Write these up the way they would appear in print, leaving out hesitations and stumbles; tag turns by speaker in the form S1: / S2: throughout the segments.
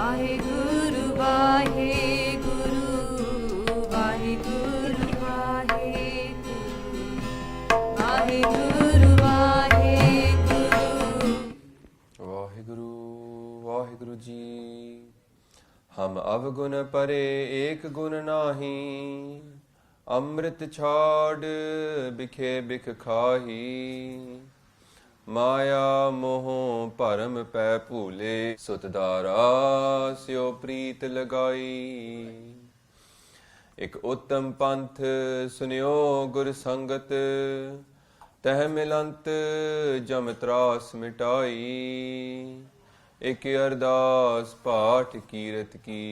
S1: Vaheguru, Vaheguru, Vaheguru, Vaheguru, Vaheguru, Vaheguru,
S2: Vaheguru ji. Hum avgun pare ek gun nahi, amrit chhad bikhe bikh khahi, माया मोह परम पै भूले, सुत दारा स्यो प्रीत लगाई। एक उत्तम पंथ सुनियो गुर संगत, तह मिलंत जम त्रास मिटाई। एक अरदास पाठ कीरत की,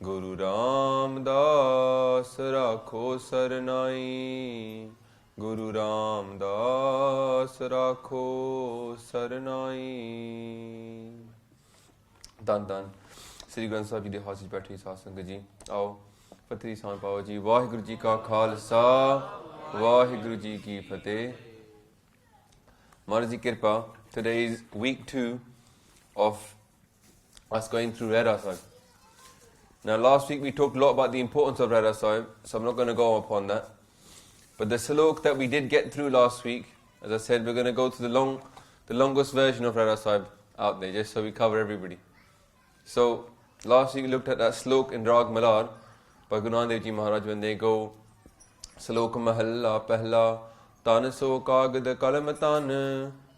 S2: गुरु रामदास राखो सरनाई। गुरु रामदास राखो सरनाई। धन धन श्री ग्रंथ साहिब जी दे हाजिर बैठी साध संगत जी, आओ फतह सान पाओ जी। वाहिगुरु जी का खालसा, वाहिगुरु जी की फतेह। Maharaji Kirpa, today is week 2 of us going through Rehraas Sahib. Now last week we talked a lot about the importance of Rehraas Sahib, so I'm not going to go upon that. But the slok that we did get through last week, as I said, we're going to go to the longest version of Rehraas Sahib out there, just so we cover everybody. So last week we looked at that slok in Rag Malar by Guru Nanak Dev Ji Maharaj, when they go slok mahalla pehla, tan so kagad kalam tan,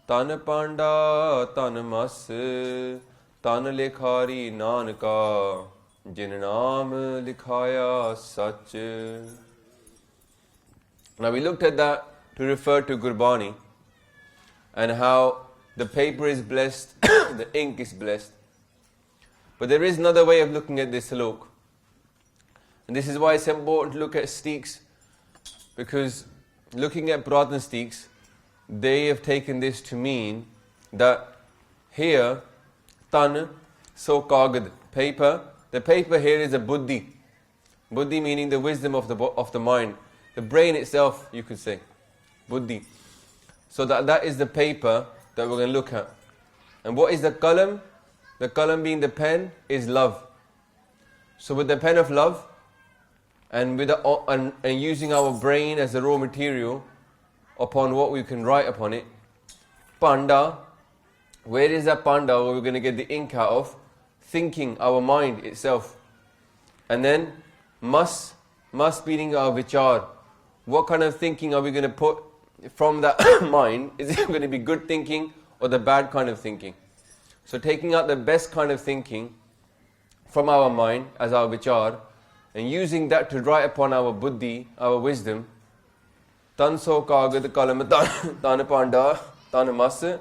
S2: tan panda tan mas, tan lekhari nanka, jin naam likhaya sach. Now we looked at that to refer to Gurbani and how the paper is blessed, the ink is blessed. But there is another way of looking at this slok. And this is why it's important to look at steeks, because looking at Puratana steeks, they have taken this to mean that here, tan, so kagad, paper, the paper here is a buddhi. Buddhi meaning the wisdom of the mind. The brain itself, you could say, buddhi. So that is the paper that we're going to look at. And what is the kalam? The kalam being the pen is love. So with the pen of love, and using our brain as the raw material upon what we can write upon it, panda, where is that panda where we're going to get the ink out of? Thinking, our mind itself. And then mas meaning our vichar. What kind of thinking are we going to put from that mind? Is it going to be good thinking or the bad kind of thinking? So taking out the best kind of thinking from our mind as our vichar, and using that to write upon our buddhi, our wisdom. Tan so kagad kalam tan panda tan mas. And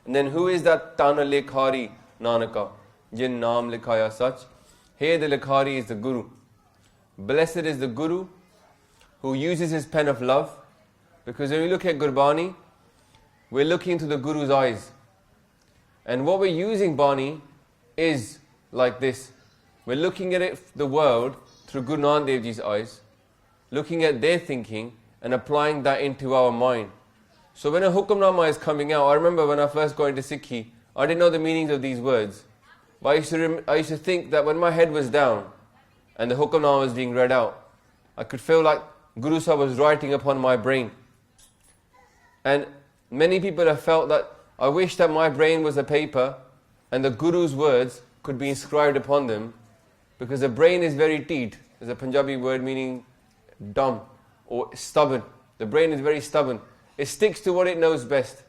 S2: then who is that tan lekhari nanaka? Jin naam likhaya sach. Here the lekhari is the Guru. Blessed is the Guru who uses his pen of love, because when we look at Gurbani, we're looking into the Guru's eyes. And what we're using Bani is like this. We're looking at it, the world, through Guru Nanak Dev Ji's eyes, looking at their thinking and applying that into our mind. So when a Hukamnama is coming out, I remember when I first got into Sikhi, I didn't know the meanings of these words. But I used to think that when my head was down and the Hukamnama was being read out, I could feel like Guru Sahib was writing upon my brain. And many people have felt that I wish that my brain was a paper and the Guru's words could be inscribed upon them, because the brain is very teed. There's a Punjabi word meaning dumb or stubborn. The brain is very stubborn. It sticks to what it knows best.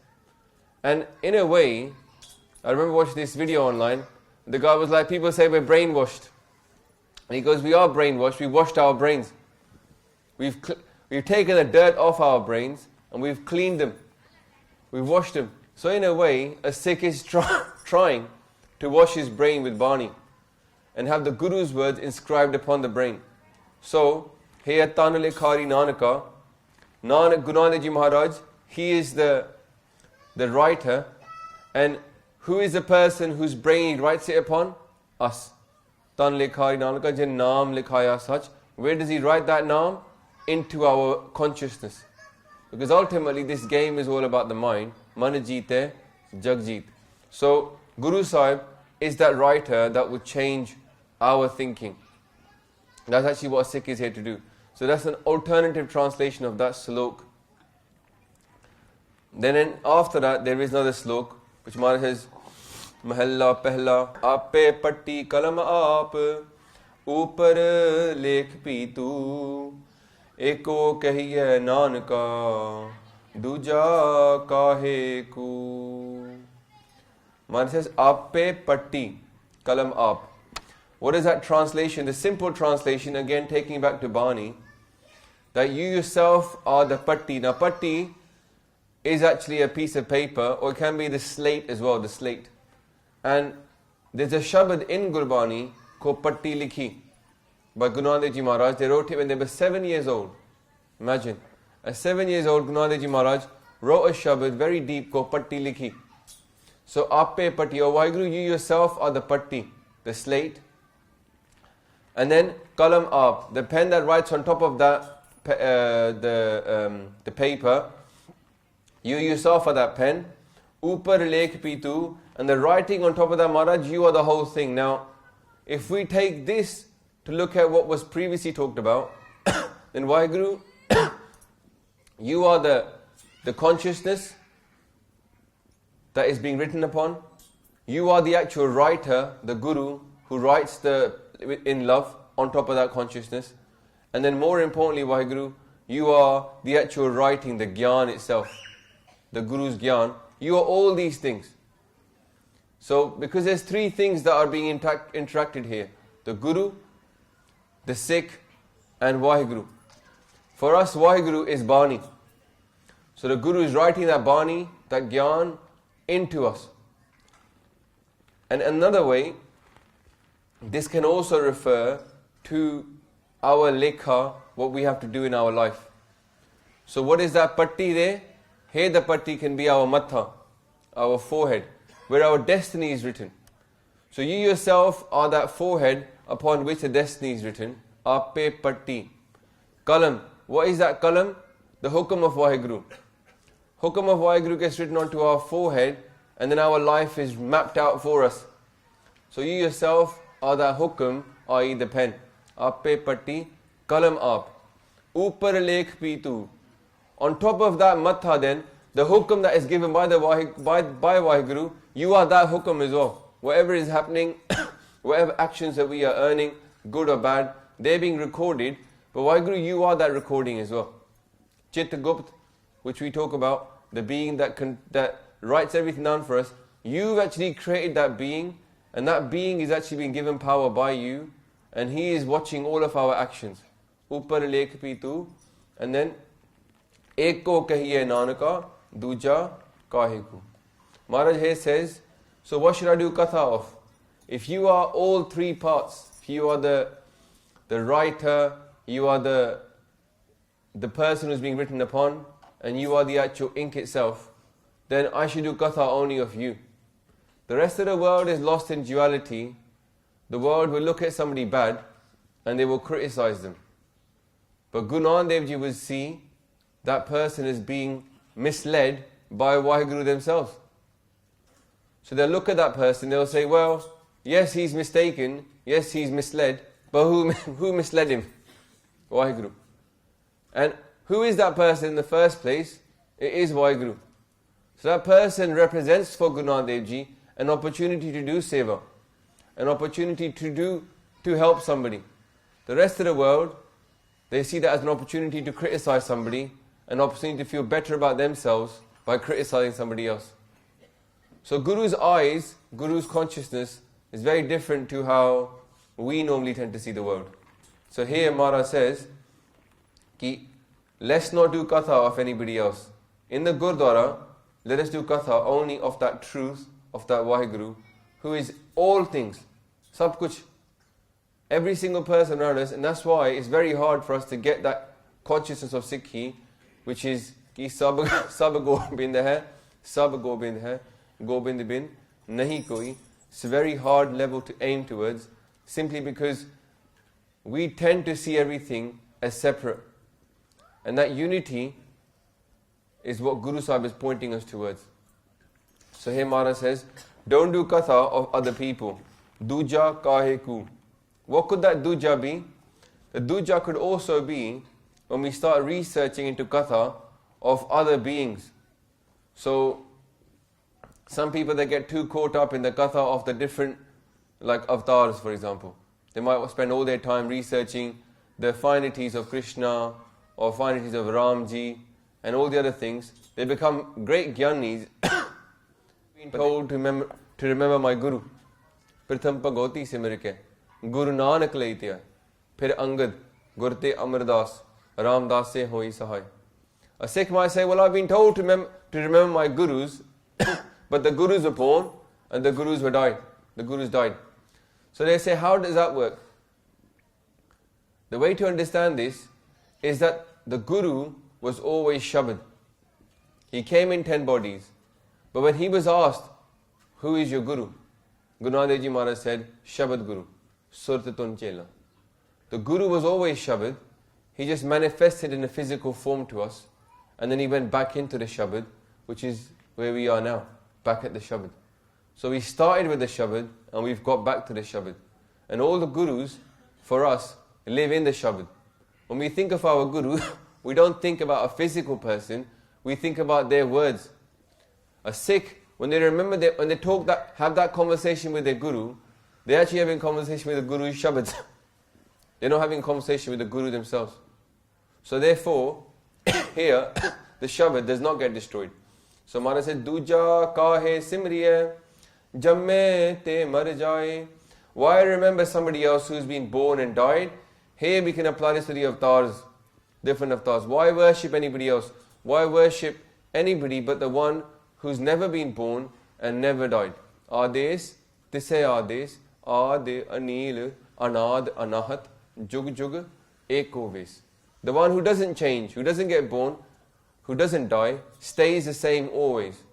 S2: And in a way, I remember watching this video online. The guy was like, people say we're brainwashed. And he goes, we are brainwashed. We washed our brains. We've taken the dirt off our brains and we've cleaned them. We've washed them. So in a way, a Sikh is trying to wash his brain with Bani and have the Guru's words inscribed upon the brain. So, here Tana Lekhari Nanaka, Nanak Guru Nanak Ji Maharaj, he is the writer, and who is the person whose brain he writes it upon? Us. Tana Lekhari Nanaka Jin Naam Likhaya Sach. Where does he write that Naam? Into our consciousness. Because ultimately this game is all about the mind. Man jeete, jag jeet. So Guru Sahib is that writer that would change our thinking. That's actually what a Sikh is here to do. So that's an alternative translation of that slok. Then after that there is another slok which Maharaj says, Mahalla Pehla, aape pattee kalam aape, upar lekh pitu, eko kahiye nanka, duja kahe ku. Maharaj says, aape pattee kalam aap. What is that translation? The simple translation, again taking back to Bani, that you yourself are the pattee. Now pattee is actually a piece of paper, or it can be the slate as well, the slate. And there's a shabad in Gurbani called pattee likhi by Guru Nanak Dev Ji Maharaj. They wrote it when they were 7 years old. Imagine, a 7 years old Guru Nanak Dev Ji Maharaj wrote a shabad very deep called pattee likhi. So aape pattee, or Waheguru, you yourself are the pattee, the slate. And then kalam aap, the pen that writes on top of that, the paper. You yourself are that pen. Upar lekh pitu, and the writing on top of that, Maharaj, you are the whole thing. Now, if we take this to look at what was previously talked about, then Waheguru, you are the consciousness that is being written upon. You are the actual writer, the Guru, who writes in love on top of that consciousness. And then more importantly, Waheguru, you are the actual writing, the Gyan itself, the Guru's Gyan. You are all these things. So, because there's three things that are being interacted here: the Guru, the Sikh, and Waheguru. For us, Waheguru is Bani. So the Guru is writing that Bani, that Gyan, into us. And another way, this can also refer to our lekha, what we have to do in our life. So what is that pattee there? Here the pattee can be our matha, our forehead, where our destiny is written. So you yourself are that forehead upon which the destiny is written. Aape pattee. Kalam. What is that kalam? The hukam of Waheguru. Hukam of Waheguru gets written onto our forehead, and then our life is mapped out for us. So you yourself are that hukam, i.e. the pen. Aape pattee kalam aap. Upar lekh pitu. On top of that matha, then, the hukam that is given by Waheguru, you are that hukam as well. Whatever is happening, whatever actions that we are earning, good or bad, they're being recorded. But Waheguru, you are that recording as well. Chitta Gupt, which we talk about, the being that writes everything down for us. You've actually created that being, and that being is actually being given power by you, and he is watching all of our actions. Upar lekh pitu, and then eko kahiye nanaka, duja kahiku. Maharaj here says, so what should I do katha of? If you are all three parts, if you are the writer, you are the person who's being written upon, and you are the actual ink itself, then I should do katha only of you. The rest of the world is lost in duality. The world will look at somebody bad and they will criticize them. But Guru Nanak Dev Ji will see that person is being misled by Waheguru themselves. So they'll look at that person, they'll say, well, yes, he's mistaken, yes, he's misled, but who misled him? Waheguru. And who is that person in the first place? It is Waheguru. So that person represents for Guru Nanak Dev Ji an opportunity to do seva, an opportunity to help somebody. The rest of the world, they see that as an opportunity to criticize somebody, an opportunity to feel better about themselves by criticizing somebody else. So Guru's eyes, Guru's consciousness is very different to how we normally tend to see the world. So here Maharaj says, ki, let's not do katha of anybody else. In the Gurdwara, let us do katha only of that truth, of that Waheguru, who is all things, sab kuch, every single person around us. And that's why it's very hard for us to get that consciousness of Sikhi, which is ki sab gobind hai, sab gobind hai, gobind bin nahi koi. It's a very hard level to aim towards, simply because we tend to see everything as separate. And that unity is what Guru Sahib is pointing us towards. So here Maharaj says, don't do katha of other people. Duja kahe ku. What could that duja be? The duja could also be when we start researching into katha of other beings. So, some people, they get too caught up in the katha of the different, like avatars for example. They might spend all their time researching the finities of Krishna or finities of Ramji and all the other things. They become great jnanis, being told to remember my Guru. Pratham Bhagoti Simrike, Guru Nanak Laitya, Phir Angad, Gurte Amardas, Ramdas Se Hoi Sahai. A Sikh might say, well, I've been told to remember my Gurus, but the Gurus were born and the Gurus were died. The Gurus died. So they say, how does that work? The way to understand this is that the Guru was always shabad. He came in 10 bodies. But when he was asked, who is your Guru? Guru Nanak Dev Ji Maharaj said, Shabad Guru, Surtatun Chela. The Guru was always shabad. He just manifested in a physical form to us. And then he went back into the shabad, which is where we are now, back at the shabad. So we started with the shabad and we've got back to the shabad. And all the Gurus, for us, live in the shabad. When we think of our Guru, we don't think about a physical person, we think about their words. A Sikh, when they remember that, when they have that conversation with their Guru, they're actually having a conversation with the Guru's shabads. They're not having a conversation with the Guru themselves. So therefore, here, the shabad does not get destroyed. So Maharaj said, Duja kahe simriye, jamme te mar jaye. Why remember somebody else who's been born and died? Here we can apply this to the avatars, different avatars. Why worship anybody else? Why worship anybody but the one who's never been born and never died? Ades, tise ades, ade, anil, anad, anahat, jug jug, eko ves. The one who doesn't change, who doesn't get born, who doesn't die, stays the same always.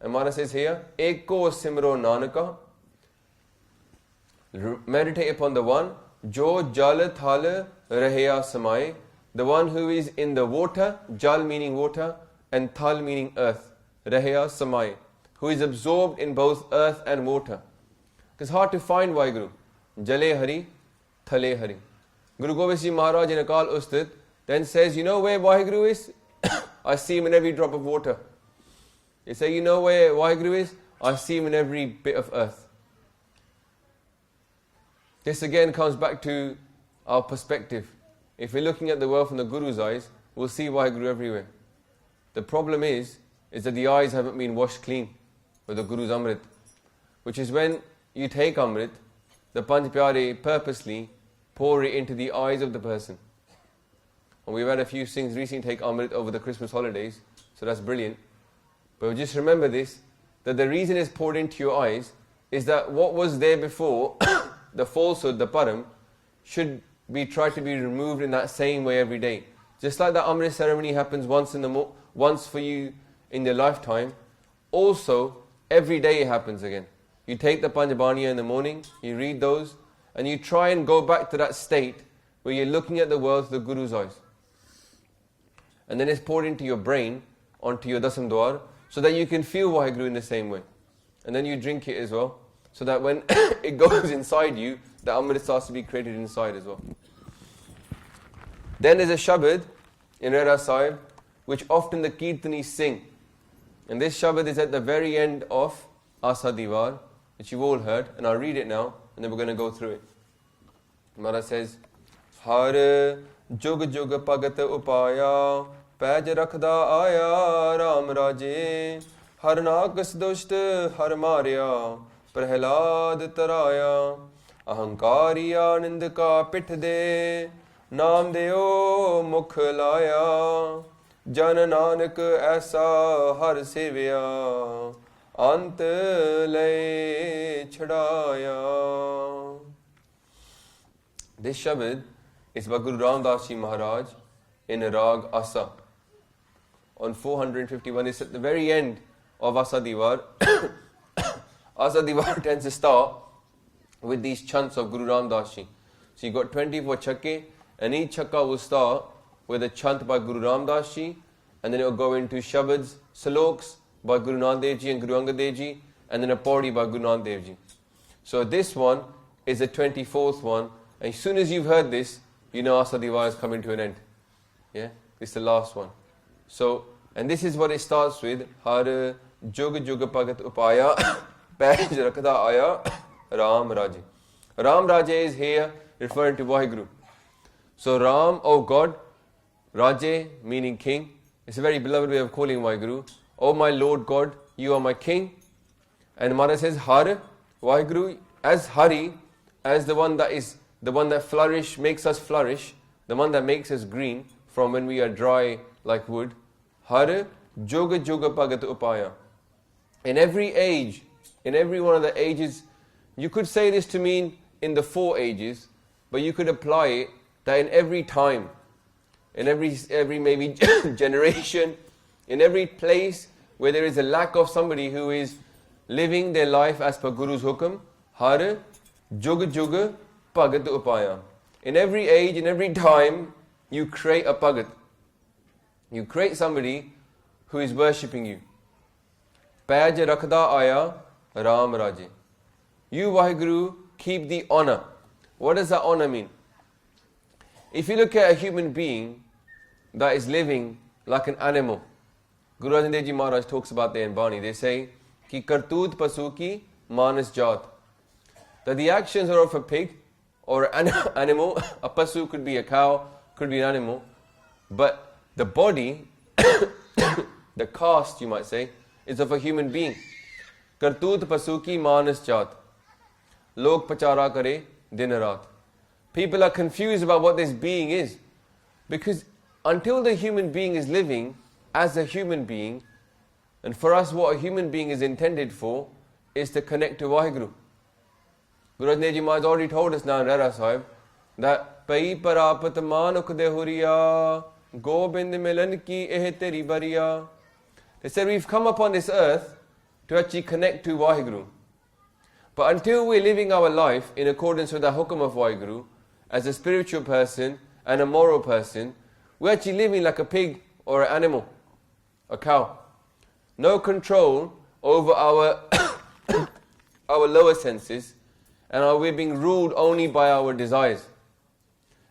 S2: And Maharaj says here, eko simro nanaka. Meditate upon the one, jo jal thal Rehraas Sahib, the one who is in the water, jal meaning water, and thal meaning earth, Rehraas Sahib, who is absorbed in both earth and water. It's hard to find Vaheguru. Jale Hari, Thale Hari. Guru Gobind Singh Maharaj in Akal Ustat then says, you know where Vaheguru is? I see him in every drop of water. He said, you know where Vaheguru is? I see him in every bit of earth. This again comes back to our perspective. If we're looking at the world from the Guru's eyes, we'll see Vaheguru everywhere. The problem is that the eyes haven't been washed clean with the Guru's Amrit. Which is when you take Amrit, the Panch Pyare purposely pour it into the eyes of the person. And we've had a few things recently take Amrit over the Christmas holidays, so that's brilliant. But just remember this, that the reason it's poured into your eyes is that what was there before, the falsehood, the param, should be tried to be removed in that same way every day. Just like the Amrit ceremony happens once for you in your lifetime, also every day it happens again. You take the Panjabaniya in the morning, you read those, and you try and go back to that state where you're looking at the world through the Guru's eyes. And then it's poured into your brain, onto your Dasam Dwar, so that you can feel Vaheguru in the same way. And then you drink it as well, so that when it goes inside you, the Amrit starts to be created inside as well. Then there's a shabad in Rehraas Sahib, which often the Kirtanis sing. And this shabad is at the very end of Asa Diwar, which you've all heard, and I'll read it now, and then we're going to go through it. Maharaj says, Har jug jug Bhagat upaaiaa, Paj rakhda aaya Ram Raje, Harnaakash dusht har marya, Prehlaad taraya, Ahankari Anand ka pith de, Naam Deo mukh laya, Jan Nanak aisa har sevya, Ant le chhadaya. This shabad is by Guru Ramdas Ji Maharaj in Rag Asa. On 451, it's at the very end of Asa Diwar. Asa Diwar tends to start with these chants of Guru Ramdas Ji. So you got 24 chakke, and each chakka will start with a chant by Guru Ramdas Ji, and then it will go into shabads, sloks by Guru Nanak Dev Ji and Guru Angad Dev Ji, and then a pauri by Guru Nanak Dev Ji. So this one is the 24th one, and as soon as you've heard this, you know Asa Diwa is coming to an end. Yeah, this is the last one. So, and this is what it starts with: Har Jug Jug Bhagat upaaiaa, Paj Rakhda Aya, Ram Raje. Ram Raje is here referring to Vaheguru. So Ram, oh God, Raje meaning king. It's a very beloved way of calling Vaheguru. Oh my Lord God, you are my king. And Maharaj says Har, Vaheguru, as Hari, as the one that flourish, makes us flourish, the one that makes us green from when we are dry like wood. Har Joga Joga Bhagat upaaiaa. In every age, in every one of the ages, you could say this to mean in the 4 ages, but you could apply it that in every time, in every maybe generation, in every place where there is a lack of somebody who is living their life as per Guru's hukum, Har Jug Jug Bhagat upaaiaa. In every age, in every time, you create a Bhagat. You create somebody who is worshipping you. Paj Rakhda Aya Ram Raje. You, Vaheguru, keep the honor. What does that honor mean? If you look at a human being that is living like an animal, Guru Arjan Dev Ji Maharaj talks about there in Bani. They say, Ki kartoot pasu ki manas jat. That the actions are of a pig or an animal. A pasu could be a cow, could be an animal. But the body, the caste you might say, is of a human being. Kartoot pasu ki manas jat. Log pachara kare din raat. People are confused about what this being is. Because until the human being is living as a human being, and for us what a human being is intended for is to connect to Vaheguru. Guru Arjan Dev Ji Maharaj already told us now in Rehraas Sahib that Pai parapat manuk de huriya gobind milan ki eh teri bariya. They said we've come upon this earth to actually connect to Vaheguru. But until we're living our life in accordance with the hukum of Vaheguru, as a spiritual person and a moral person, we're actually living like a pig or an animal, a cow. No control over our our lower senses, and we're being ruled only by our desires.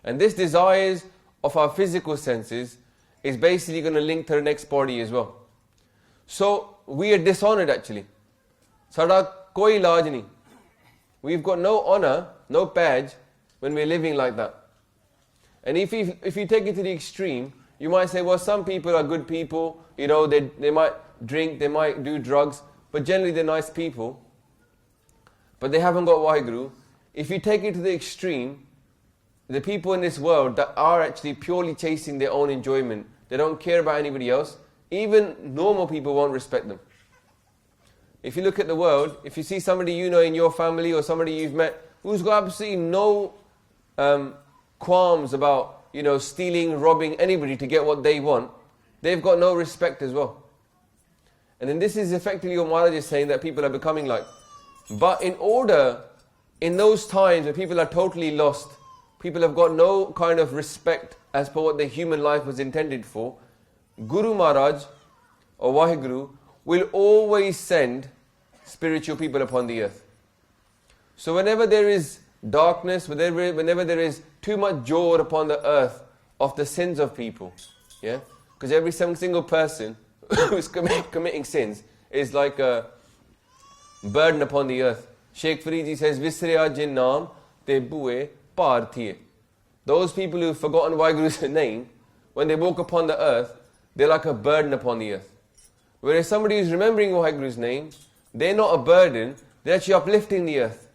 S2: And this desires of our physical senses is basically going to link to the next body as well. So we are dishonored actually. Sada koi laaj nahi. We've got no honor, no badge when we're living like that. And if you take it to the extreme, you might say, well, some people are good people, you know, they might drink, they might do drugs, but generally they're nice people. But they haven't got Vaheguru. If you take it to the extreme, the people in this world that are actually purely chasing their own enjoyment, they don't care about anybody else, even normal people won't respect them. If you look at the world, if you see somebody you know in your family or somebody you've met who's got absolutely no qualms about, you know, stealing, robbing anybody to get what they want, they've got no respect as well. And then this is effectively what Maharaj is saying that people are becoming like. But in those times where people are totally lost, people have got no kind of respect as per what the human life was intended for, Guru Maharaj or Vaheguru will always send spiritual people upon the earth. So whenever there is darkness, whenever there is too much jawr upon the earth of the sins of people, yeah, because every single person who is committing sins is like a burden upon the earth. Sheikh Faridi says, Visriya jin naam te bue parthiye. Those people who've forgotten Vaheguru's name, when they walk upon the earth, they're like a burden upon the earth. Whereas somebody who's remembering Vaheguru's name, they're not a burden, they're actually uplifting the earth.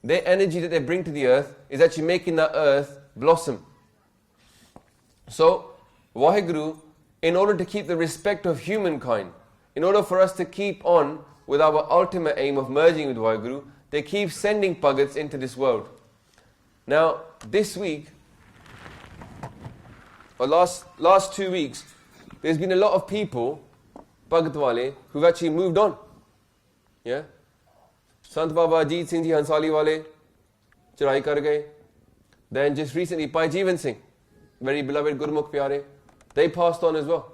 S2: Their energy that they bring to the earth is actually making that earth blossom. So, Vaheguru, in order to keep the respect of humankind, in order for us to keep on with our ultimate aim of merging with Vaheguru, they keep sending Bhagats into this world. Now, this week, or last 2 weeks, there's been a lot of people, Bhagat wale, who've actually moved on. Yeah? Sant Baba Ajit Singh Ji Hansali wale, charai kar gaye. Then just recently, Bhai Jeevan Singh, very beloved Gurmukh Pyare, they passed on as well.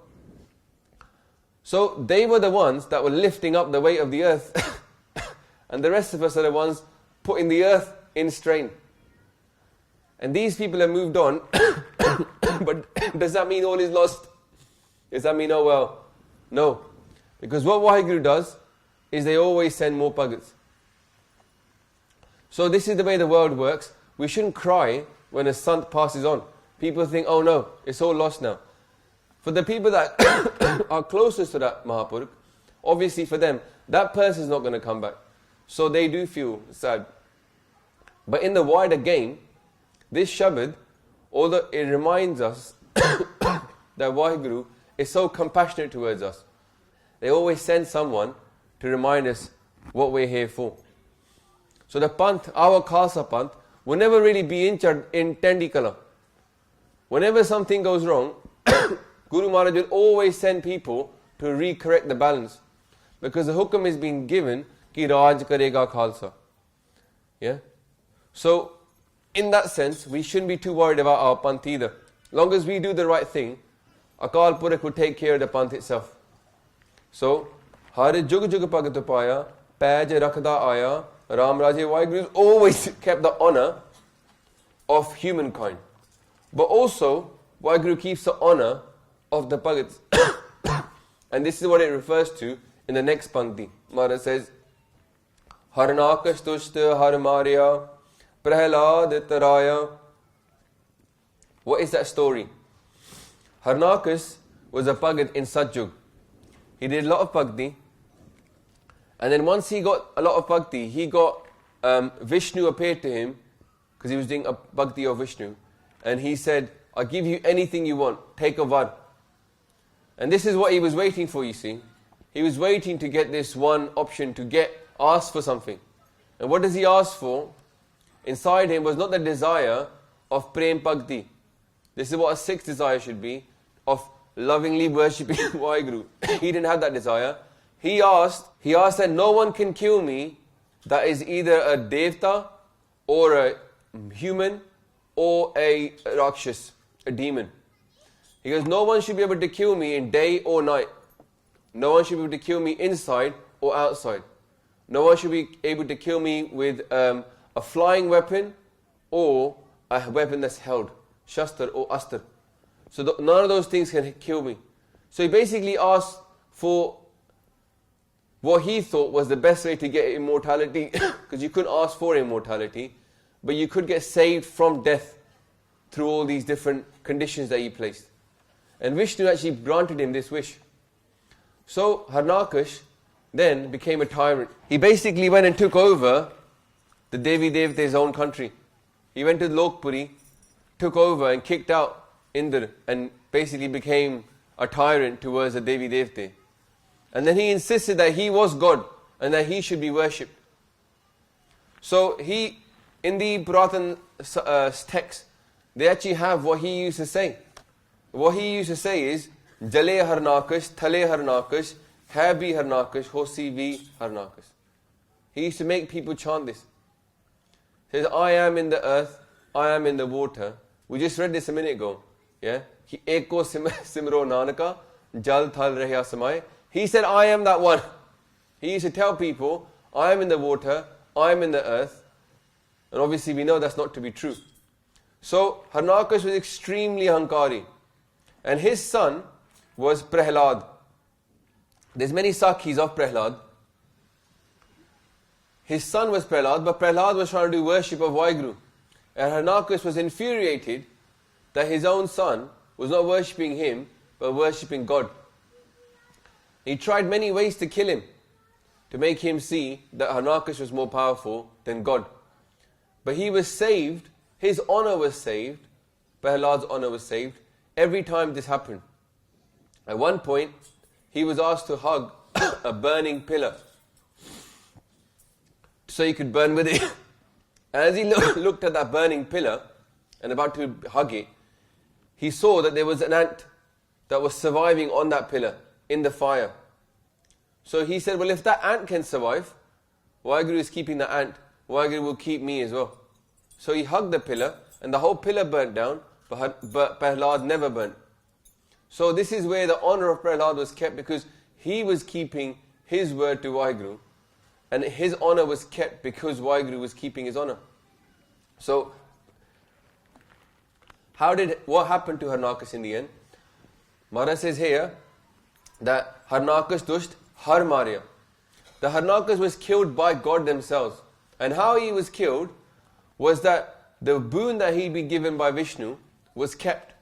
S2: So they were the ones that were lifting up the weight of the earth and the rest of us are the ones putting the earth in strain. And these people have moved on, but does that mean all is lost? Does that mean, oh well? No. Because what Waheguru does is they always send more Bhagats. So this is the way the world works. We shouldn't cry when a sant passes on. People think, oh no, it's all lost now. For the people that are closest to that Mahapurukh, obviously for them, that person is not going to come back. So they do feel sad. But in the wider game, this Shabad, although it reminds us that Waheguru is so compassionate towards us, they always send someone to remind us what we're here for. So the Panth, our Khalsa Panth, will never really be in Tendi Kalam. Whenever something goes wrong, Guru Maharaj will always send people to re-correct the balance. Because the hukum is being given, ki Raj karega Khalsa. Yeah? So, in that sense, we shouldn't be too worried about our Panth either. Long as we do the right thing, Akal Purakh will take care of the Panth itself. So, Hare Jug Jug Bhagat upaaiaa, Paj Rakhda Aya, Ram Raje Waheguru has always kept the honour of humankind. But also, Waheguru keeps the honour of the Bhagats. And this is what it refers to in the next Panthi. Maharaj says, Harnaakash tushta har marya, Prehlaad taraya. What is that story? Harnaakash was a Bhagat in Satyug. He did a lot of bhakti. And then once he got a lot of bhakti, he got Vishnu appeared to him, because he was doing a bhakti of Vishnu. And he said, I'll give you anything you want, take a var. And this is what he was waiting for, you see. He was waiting to get this one option, to ask for something. And what does he ask for? Inside him was not the desire of prem bhakti. This is what a Sikh's desire should be, of lovingly worshipping Waheguru. He didn't have that desire. He asked that no one can kill me that is either a devta or a human or a rakshas, a demon. He goes, no one should be able to kill me in day or night. No one should be able to kill me inside or outside. No one should be able to kill me with a flying weapon or a weapon that's held, shastar or astar. So none of those things can kill me. So he basically asked for what he thought was the best way to get immortality, because you couldn't ask for immortality, but you could get saved from death through all these different conditions that he placed. And Vishnu actually granted him this wish. So Harnaakash then became a tyrant. He basically went and took over the Devi Devta's own country. He went to Lokpuri, took over and kicked out Indra, and basically became a tyrant towards the Devi Devta. And then he insisted that he was God and that he should be worshipped. So he, in the Puratan text, they actually have what he used to say. What he used to say is, Jale Harnaakash, Thale Harnaakash, Hai bhi Harnaakash, Hosi bhi Harnaakash. He used to make people chant this. He says, I am in the earth, I am in the water. We just read this a minute ago. Yeah? Eko simro nanaka, jal thal Rehraas Sahib. He said, I am that one. He used to tell people, I am in the water, I am in the earth. And obviously we know that's not to be true. So Harnaakash was extremely hankari. And his son was Prehlaad. There's many Sakhis of Prehlaad. His son was Prehlaad, but Prehlaad was trying to do worship of Waheguru. And Harnaakash was infuriated that his own son was not worshipping him, but worshipping God. He tried many ways to kill him, to make him see that Harnaakash was more powerful than God. But he was saved, his honor was saved, Prehlaad's honor was saved, every time this happened. At one point, he was asked to hug a burning pillar, so he could burn with it. And as he looked at that burning pillar, and about to hug it, he saw that there was an ant that was surviving on that pillar, in the fire. So he said, well, if that ant can survive, Waheguru is keeping the ant, Waheguru will keep me as well. So he hugged the pillar, and the whole pillar burnt down, but Prehlaad never burnt. So this is where the honor of Prehlaad was kept, because he was keeping his word to Waheguru. and his honor was kept because Waheguru was keeping his honor. So, what happened to Harnaakash in the end? Maharaj says here that Harnaakash dusht har marya. The Harnaakash was killed by God themselves. And how he was killed was that the boon that he'd been given by Vishnu was kept.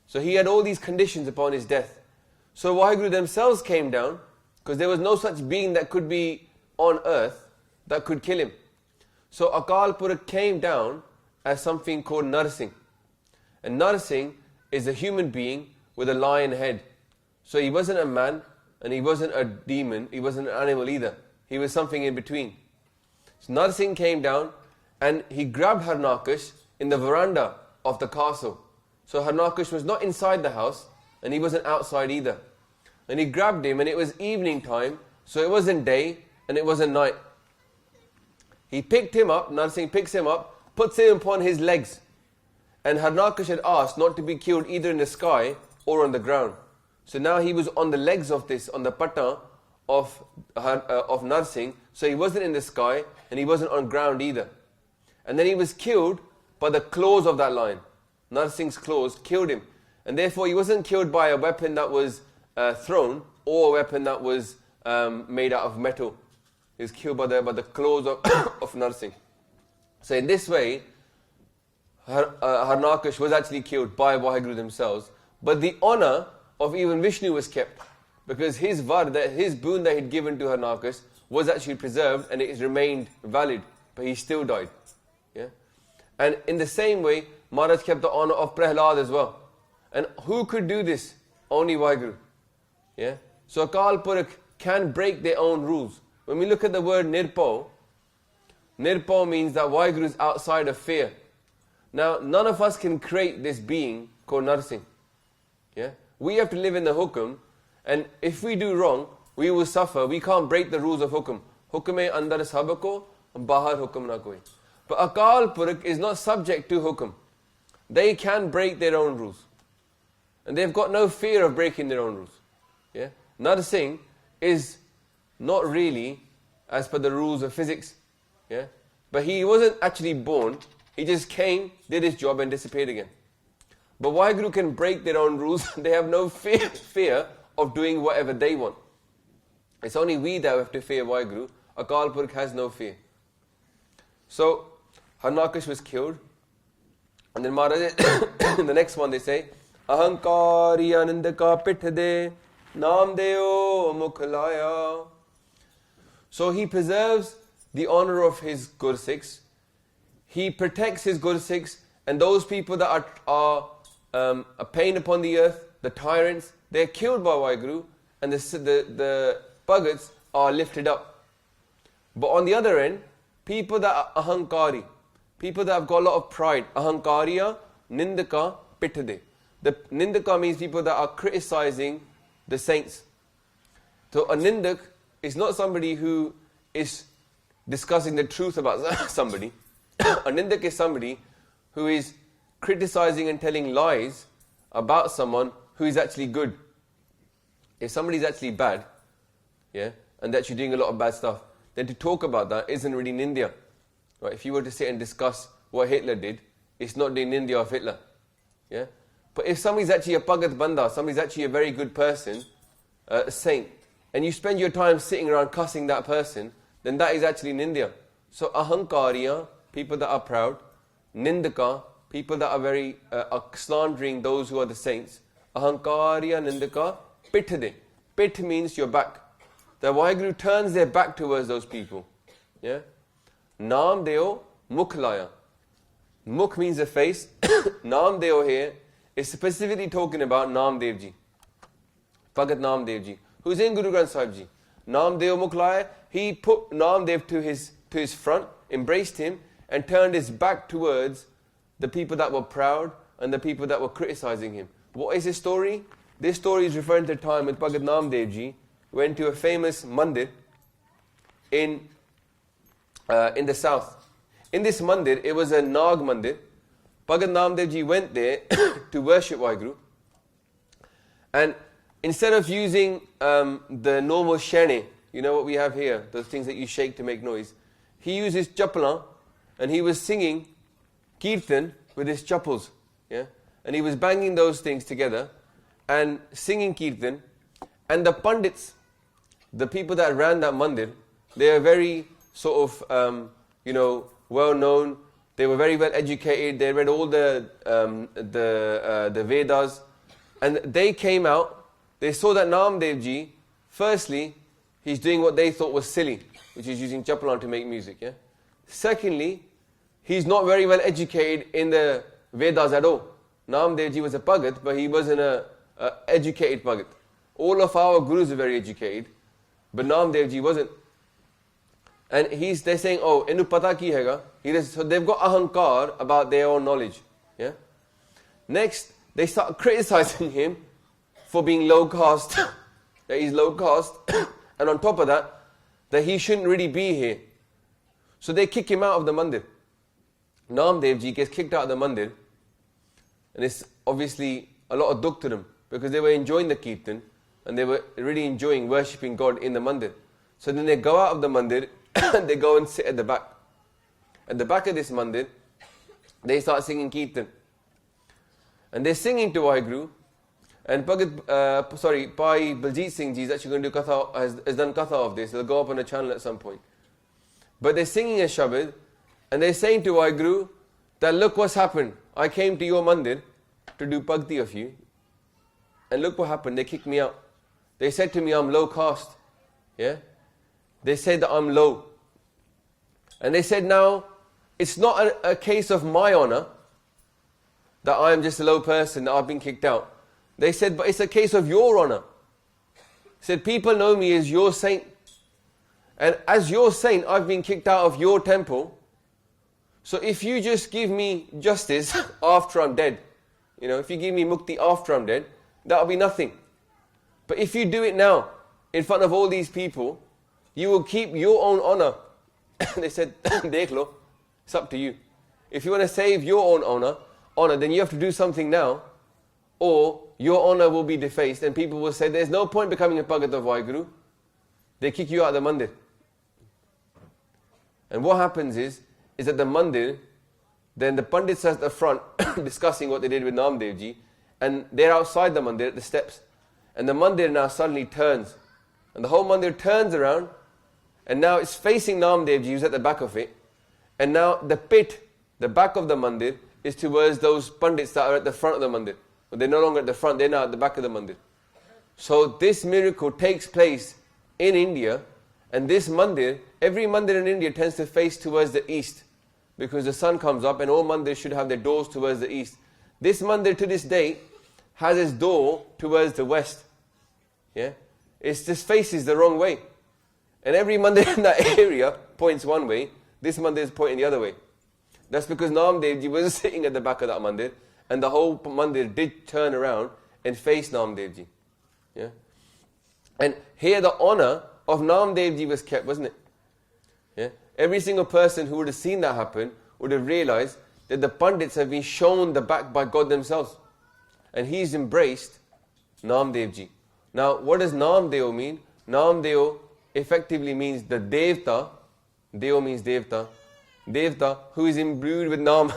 S2: So he had all these conditions upon his death. So Waheguru themselves came down, because there was no such being that could be on earth that could kill him. So Akal Purakh came down as something called Narsingh. And Narsingh is a human being with a lion head. So he wasn't a man, and he wasn't a demon, he wasn't an animal either. He was something in between. So Narsingh came down and he grabbed Harnaakash in the veranda of the castle. So Harnaakash was not inside the house and he wasn't outside either. And he grabbed him, and it was evening time, so it wasn't day and it wasn't night. He picked him up, Narsingh picks him up, puts him upon his legs. And Harnaakash had asked not to be killed either in the sky or on the ground. So now he was on the legs of this, on the pattee of Narsingh. So he wasn't in the sky and he wasn't on ground either. And then he was killed by the claws of that lion. Narsingh's claws killed him. And therefore he wasn't killed by a weapon that was thrown or a weapon that was made out of metal. He was killed by the claws of Narsingh. So in this way, Harnaakash was actually killed by Waheguru themselves. But the honor of even Vishnu was kept, because his boon that he'd given to Harnaakash was actually preserved and it remained valid, but he still died. Yeah? And in the same way, Maharaj kept the honor of Prehlaad as well. And who could do this? Only Waheguru. Yeah? So Akal Purakh can break their own rules. When we look at the word Nirpau means that Waheguru is outside of fear. Now, none of us can create this being called Narsingh. Yeah? We have to live in the hukum, and if we do wrong, we will suffer. We can't break the rules of hukum. Hukum andar sabako, bahar hukum na koi. But Akal Purakh is not subject to hukum. They can break their own rules. And they've got no fear of breaking their own rules. Yeah? Narsingh is not really as per the rules of physics. Yeah? But he wasn't actually born. He just came, did his job and disappeared again. But Waheguru can break their own rules. They have no fear of doing whatever they want. It's only we that have to fear Waheguru. Akal Purakh has no fear. So, Harnaakash was killed. And then Maharaj, in the next one they say, Ahankari anandaka pithde, Naam Deo Mean. So he preserves the honor of his Gursikhs. He protects his Gursikhs, and those people that are a pain upon the earth, the tyrants, they're killed by Waheguru, and the Bhagats are lifted up. But on the other end, people that are ahankari, people that have got a lot of pride, ahankariya, nindaka, pitade. The nindaka means people that are criticizing the saints. So a nindak is not somebody who is discussing the truth about somebody. A nindak is somebody who is criticizing and telling lies about someone who is actually good. If somebody is actually bad, yeah, and that you're doing a lot of bad stuff, then to talk about that isn't really Nindya. Right? If you were to sit and discuss what Hitler did, it's not the Nindya of Hitler. Yeah? But if somebody's actually a Bhagat Banda, somebody's actually a very good person, a saint, and you spend your time sitting around cussing that person, then that is actually Nindya. So ahankariya, people that are proud, nindaka, people that are very are slandering those who are the saints. Ahankariya, nindaka, pithade. Pith means your back. The Waheguru turns their back towards those people. Yeah? Naam Deo Mean. Mukh means the face. Naam Deo here is specifically talking about Naam Dev Ji. Bhagat Naam Dev Ji, who's in Guru Granth Sahib Ji. Naam Deo Mean, he put Naam Dev to his front, embraced him, and turned his back towards the people that were proud and the people that were criticizing him. What is his story? This story is referring to a time when Bhagat Naam Dev Ji went to a famous mandir in the south. In this mandir, it was a Nag mandir. Bhagat Naam Dev Ji went there to worship Waheguru. And instead of using the normal shene, you know what we have here, those things that you shake to make noise. He used his chappalan and he was singing kirtan with his chappals. Yeah? And he was banging those things together and singing kirtan. And the pandits, the people that ran that mandir, they are very sort of, well known. They were very well educated. They read all the Vedas. And they came out, they saw that Naam Dev Ji, firstly, he's doing what they thought was silly, which is using chappalan to make music. Yeah. Secondly, he's not very well educated in the Vedas at all. Naam Dev Ji was a Bhagat, but he wasn't a educated Bhagat. All of our Gurus are very educated, but Naam Dev Ji wasn't. And they're saying, oh, inu pata ki hega? So they've got ahankar about their own knowledge. Yeah. Next, they start criticizing him for being low caste, that he's low caste, and on top of that, that he shouldn't really be here. So they kick him out of the mandir. Naam Dev Ji gets kicked out of the mandir, and it's obviously a lot of dukh to them, because they were enjoying the kirtan, and they were really enjoying worshipping God in the mandir. So then they go out of the mandir, and they go and sit at the back. At the back of this mandir, they start singing kirtan. And they're singing to Waheguru, and Bhagat, Bhai Baljit Singh Ji is actually going to do Katha, has done Katha of this. It'll go up on a channel at some point. But they're singing a shabad, and they're saying to Waheguru that look what's happened. I came to your mandir to do bhakti of you, and look what happened. They kicked me out. They said to me, I'm low caste. Yeah? They said that I'm low. And they said now, it's not a case of my honor, that I am just a low person, that I've been kicked out. They said, but it's a case of your honor. Said, people know me as your saint. And as your saint, I've been kicked out of your temple. So if you just give me justice after I'm dead, if you give me mukti after I'm dead, that'll be nothing. But if you do it now, in front of all these people, you will keep your own honor. They said, dekh lo, it's up to you. If you want to save your own honor, then you have to do something now, or your honor will be defaced, and people will say, there's no point becoming a Bhagat of Waheguru. They kick you out of the mandir. And what happens is at the mandir, then the pandits are at the front discussing what they did with Naam Dev Ji, and they're outside the mandir at the steps. And the mandir now suddenly turns. And the whole mandir turns around, and now it's facing Naam Dev Ji, who's at the back of it. And now the pit, the back of the mandir, is towards those pandits that are at the front of the mandir. But they're no longer at the front, they're now at the back of the mandir. So this miracle takes place in India, and this mandir, every mandir in India tends to face towards the east, because the sun comes up and all mandirs should have their doors towards the east. This mandir to this day has its door towards the west. Yeah? It just faces the wrong way. And every mandir in that area points one way, this mandir is pointing the other way. That's because Naam Dev Ji was sitting at the back of that mandir, and the whole mandir did turn around and face Naam Dev Ji. Yeah? And here the honor of Naam Dev Ji was kept, wasn't it? Yeah? Every single person who would have seen that happen would have realized that the pandits have been shown the back by God themselves. And he's embraced Naam Dev Ji. Now, what does Naam Deo mean? Naam Deo effectively means the Devta. Deo means Devta. Devta, who is imbued with Naam.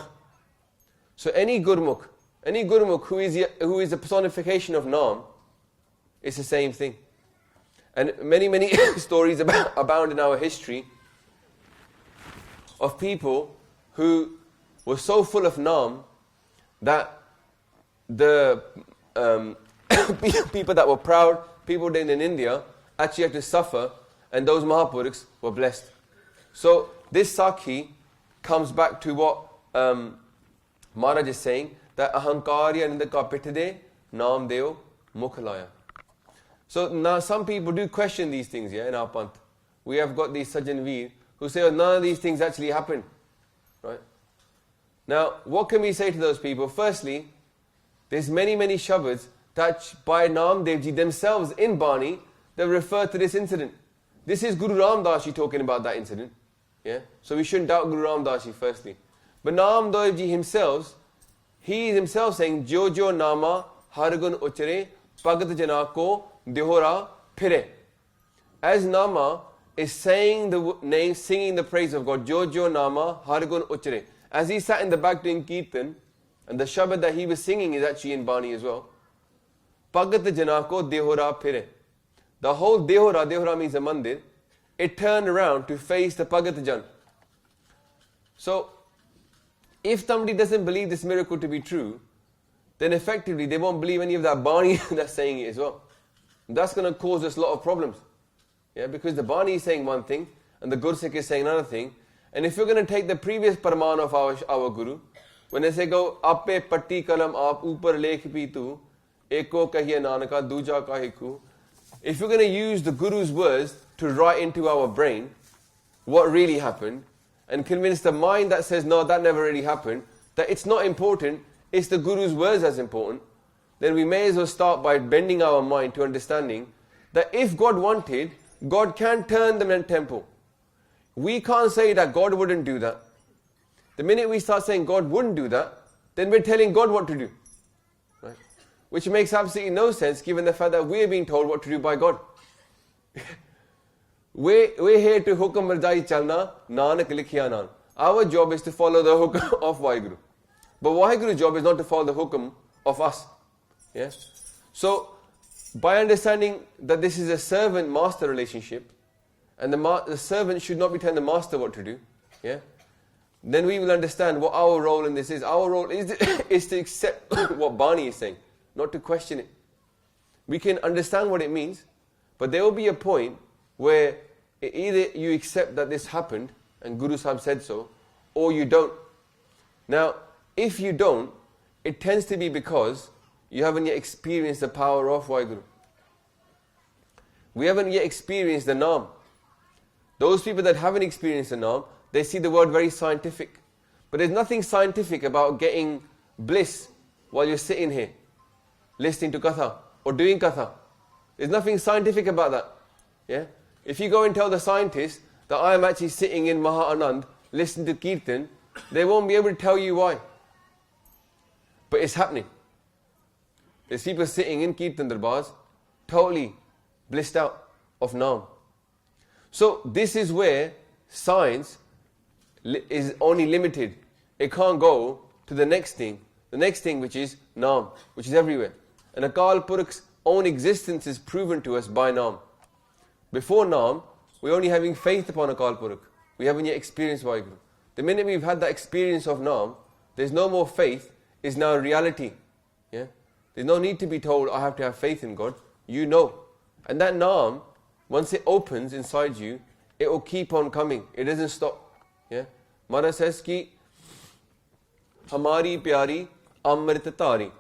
S2: So any Gurmukh who is a personification of Naam, it's the same thing. And many stories abound in our history of people who were so full of Naam that the people that were proud, people in India, actually had to suffer, and those Mahapurukhs were blessed. So this Sakhi comes back to what Maharaj is saying, that ahankarya nindaka pitade naam deo mukhalaya. So now some people do question these things, in our panth. We have got these Sajjan Veer who say, none of these things actually happened. Right? Now, what can we say to those people? Firstly, there's many shabads that by Naam Dev Ji themselves in Bani, they refer to this incident. This is Guru Ram Das Ji talking about that incident. Yeah? So we shouldn't doubt Guru Ram Das Ji firstly. But Naam Dev Ji himself, he is himself saying, Jo jo nama hargun uchre pagat jana ko dihora phire. as Nama is saying the name, singing the praise of God, Jo Jo Nama Hargun Uchre. As he sat in the back doing Kirtan, and the shabad that he was singing is actually in Bani as well. Bhagat Janako Dehora Pire. The whole Dehora means a mandir, it turned around to face the Bhagat Jan. So, if somebody doesn't believe this miracle to be true, then effectively they won't believe any of that Bani that's saying it as well. That's going to cause us a lot of problems. Yeah, because the Bani is saying one thing, and the Gursikh is saying another thing. And if you're going to take the previous Paraman of our Guru, when they say go, aape, pattee, kalam, aap, upar, lekh, pitu, eko, kahiya, nanaka, duja, kahiku. If you're going to use the Guru's words to write into our brain what really happened, and convince the mind that says, no, that never really happened, that it's not important, it's the Guru's words that's important, then we may as well start by bending our mind to understanding that if God wanted, God can turn the temple. We can't say that God wouldn't do that. The minute we start saying God wouldn't do that, then we're telling God what to do. Right? Which makes absolutely no sense given the fact that we're being told what to do by God. We're here to hukam marjai chalna, nanak likhya nan. Our job is to follow the hukam of Waheguru. But Waheguru's job is not to follow the hukam of us. Yeah? So, by understanding that this is a servant-master relationship, and the servant should not be telling the master what to do, yeah, then we will understand what our role in this is. Our role is to accept what Bani is saying, not to question it. We can understand what it means, but there will be a point where either you accept that this happened, and Guru Sahib said so, or you don't. Now, if you don't, it tends to be because you haven't yet experienced the power of Waheguru. We haven't yet experienced the Naam. Those people that haven't experienced the Naam, they see the word very scientific. But there's nothing scientific about getting bliss while you're sitting here, listening to Katha, or doing Katha. There's nothing scientific about that. Yeah? If you go and tell the scientists that I am actually sitting in Maha Anand, listening to Kirtan, they won't be able to tell you why. But it's happening. There's people sitting in Kirtan Darbars, totally blissed out of Naam. So this is where science is only limited. It can't go to the next thing which is Naam, which is everywhere. And Akal Purakh's own existence is proven to us by Naam. Before Naam, we're only having faith upon Akal Purakh. We haven't yet experienced Waheguru. The minute we've had that experience of Naam, there's no more faith, it's now reality. Yeah? There's no need to be told, I have to have faith in God. You know. And that Naam, once it opens inside you, it will keep on coming. It doesn't stop. Yeah? Mara says ki, Hamari pyari amrit tari.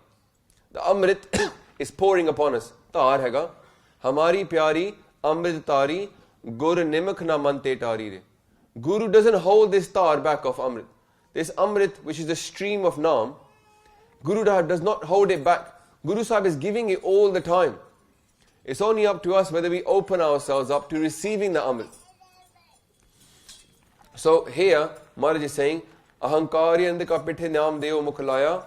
S2: The amrit is pouring upon us. Tar hega. Hamari pyari amrit tari gur nimak na mante tari re. Guru doesn't hold this tar back of amrit. This amrit, which is the stream of Naam, Guru does not hold it back. Guru Sahib is giving it all the time. It's only up to us whether we open ourselves up to receiving the amrit. So here, Maharaj is saying, Ahankari andika pithe naam deo mukhlaya,